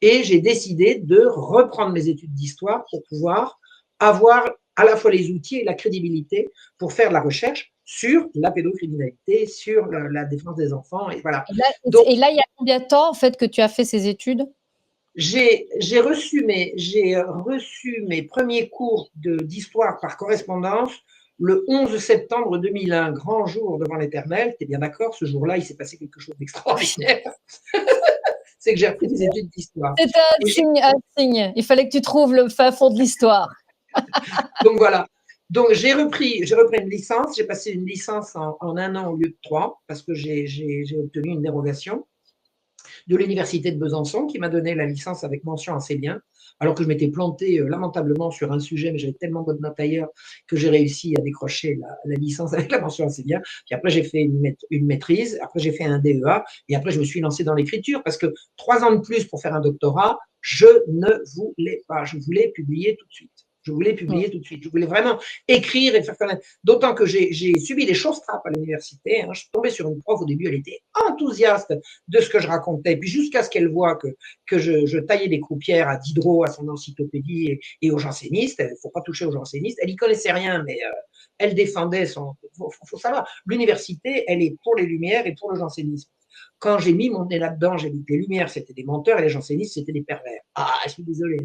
Et j'ai décidé de reprendre mes études d'histoire pour pouvoir avoir à la fois les outils et la crédibilité pour faire de la recherche sur la pédocriminalité, sur la défense des enfants. Et voilà. Donc, il y a combien de temps en fait que tu as fait ces études? J'ai reçu mes premiers cours d'histoire par correspondance le 11 septembre 2001, grand jour devant l'Éternel. Tu es bien d'accord, ce jour-là, il s'est passé quelque chose d'extraordinaire. C'est que j'ai repris des études d'histoire. C'était un signe. Il fallait que tu trouves le fin fond de l'histoire. Donc voilà. Donc j'ai repris une licence. J'ai passé une licence en 1 an au lieu de 3 parce que j'ai obtenu une dérogation de l'université de Besançon qui m'a donné la licence avec mention assez bien, alors que je m'étais planté lamentablement sur un sujet, mais j'avais tellement bonne note ailleurs que j'ai réussi à décrocher la licence avec la mention assez bien. Puis après, j'ai fait une maîtrise, après j'ai fait un DEA, et après je me suis lancé dans l'écriture, parce que 3 ans de plus pour faire un doctorat, je ne voulais pas, je voulais publier tout de suite. Je voulais publier tout de suite. Je voulais vraiment écrire et faire connaître. D'autant que j'ai subi des choses trappes à l'université. Je suis tombée sur une prof au début, elle était enthousiaste de ce que je racontais. Puis jusqu'à ce qu'elle voit que je taillais des croupières à Diderot, à son encyclopédie et aux jansénistes. Il ne faut pas toucher aux jansénistes. Elle n'y connaissait rien, mais elle défendait son. Faut savoir, l'université, elle est pour les Lumières et pour le jansénisme. Quand j'ai mis mon nez là-dedans, j'ai dit que les Lumières, c'était des menteurs et les jansénistes, c'était des pervers. Ah, je suis désolée.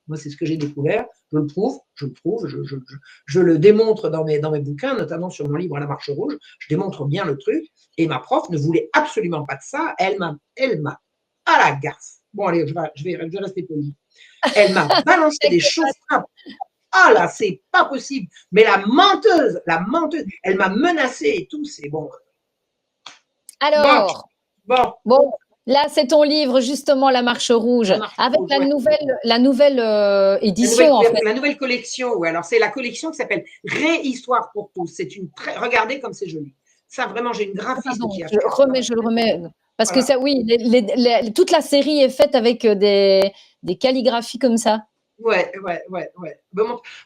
Moi, c'est ce que j'ai découvert. Je le prouve, je le démontre dans mes bouquins, notamment sur mon livre La Marche Rouge. Je démontre bien le truc. Et ma prof ne voulait absolument pas de ça. Elle m'a à la gaffe. Bon, allez, je vais rester poli. Elle m'a balancé des choses. Ah là, c'est pas possible. Mais la menteuse, elle m'a menacé et tout. C'est bon. Alors, bon. Là, c'est ton livre, justement, La Marche Rouge, avec la nouvelle édition, en fait. La nouvelle collection, oui. Alors, c'est la collection qui s'appelle Réhistoire pour tous. Regardez comme c'est joli. Ça, vraiment, j'ai une graphiste qui a fait. Je le remets. Parce que ça, oui, toute la série est faite avec des calligraphies comme ça. Ouais.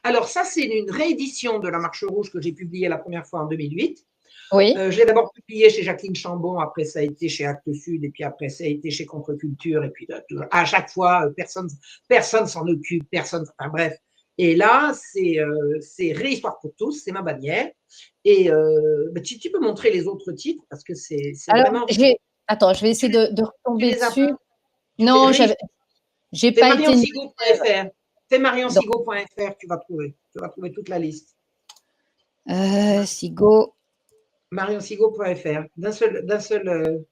Alors, ça, c'est une réédition de La Marche Rouge que j'ai publiée la première fois en 2008. Oui. Je l'ai d'abord publié chez Jacqueline Chambon, après ça a été chez Actes Sud, et puis après ça a été chez Contre-Culture, et puis à chaque fois, personne s'en occupe, enfin bref. Et là, c'est Réhistoire pour tous, c'est ma bannière. Et tu peux montrer les autres titres, parce que c'est vraiment… Attends, je vais essayer de retomber dessus. Non, j'ai pas été… Fais marionsigo.fr, tu vas trouver toute la liste. Sigo. marionsigo.fr, d'un seul.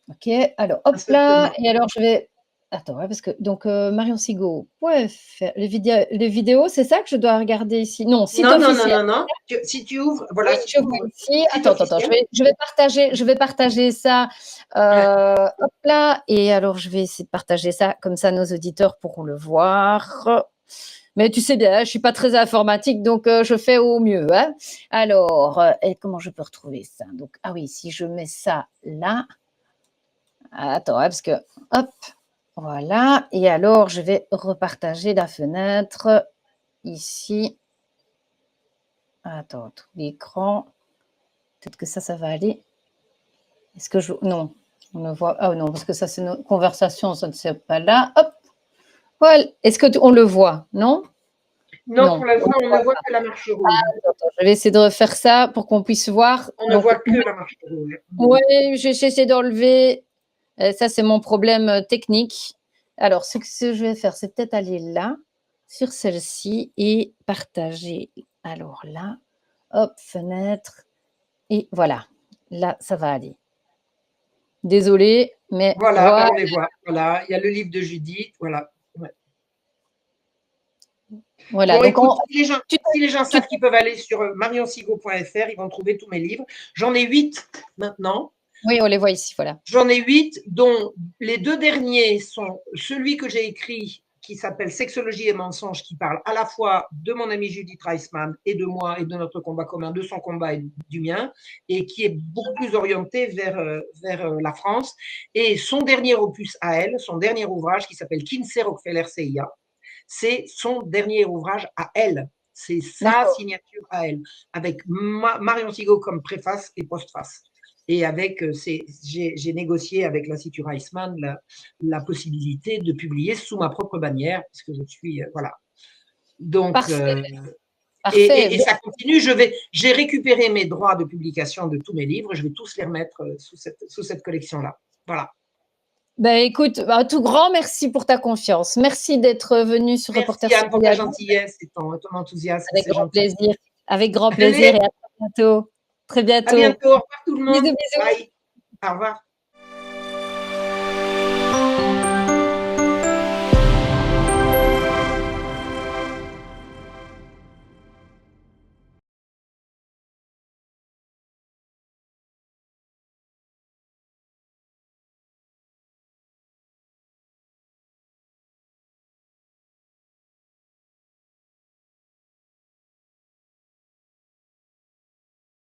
Ok, alors hop là, et alors je vais. Attends, parce que donc marionsigo.fr, les vidéos, c'est ça que je dois regarder ici? Non, site officiel. Non. Si tu ouvres, voilà. Oui, je vois ici. Attends, je vais partager ça. Hop là, et alors je vais essayer de partager ça, comme ça nos auditeurs pourront le voir. Mais tu sais bien, hein, je suis pas très informatique, donc je fais au mieux. Hein. Alors, et comment je peux retrouver ça? Donc, ah oui, si je mets ça là. Attends, hein, parce que hop, voilà. Et alors, je vais repartager la fenêtre ici. Attends, tout l'écran. Peut-être que ça va aller. Est-ce que je... Non, on ne voit... Ah non, parce que ça, c'est une conversation, ça ne sert pas là. Hop, voilà. Est-ce qu'on le voit? Non? Non, pour l'instant, on ne voit que la marche rouge. Attends, je vais essayer de refaire ça pour qu'on puisse voir. On ne voit que la marche rouge. Oui, j'essaie d'enlever. Ça, c'est mon problème technique. Alors, ce que je vais faire, c'est peut-être aller là, sur celle-ci, et partager. Alors là, hop, fenêtre. Et voilà. Là, ça va aller. Désolée, mais voilà. On les voit. Voilà, il y a le livre de Judith. Voilà. Ouais. Voilà. Bon, Donc, écoute, si les gens savent qu'ils peuvent aller sur marionsigo.fr, ils vont trouver tous mes livres. J'en ai 8 maintenant. Oui, on les voit ici, voilà. J'en ai 8, dont les 2 derniers sont celui que j'ai écrit, qui s'appelle Sexologie et mensonges, qui parle à la fois de mon amie Judith Reisman et de moi et de notre combat commun, de son combat et du mien, et qui est beaucoup plus orienté vers la France. Et son dernier opus à elle, son dernier ouvrage qui s'appelle Kinsey Rockefeller CIA, c'est son dernier ouvrage à elle. C'est sa signature à elle, avec Marion Sigaud comme préface et postface. Et avec, j'ai négocié avec l'Institut Reisman la possibilité de publier sous ma propre bannière, puisque je suis, voilà. Donc, Parfait. Et ça continue. J'ai récupéré mes droits de publication de tous mes livres. Je vais tous les remettre sous cette collection-là. Voilà. Ben écoute, un tout grand merci pour ta confiance. Merci d'être venu sur Reporter Merci Anne pour ta gentillesse et ton enthousiasme. Avec grand plaisir. Avec grand plaisir et à très bientôt. Très bientôt. À bientôt. Au revoir tout le monde. Bisous, bisous. Bye. Au revoir.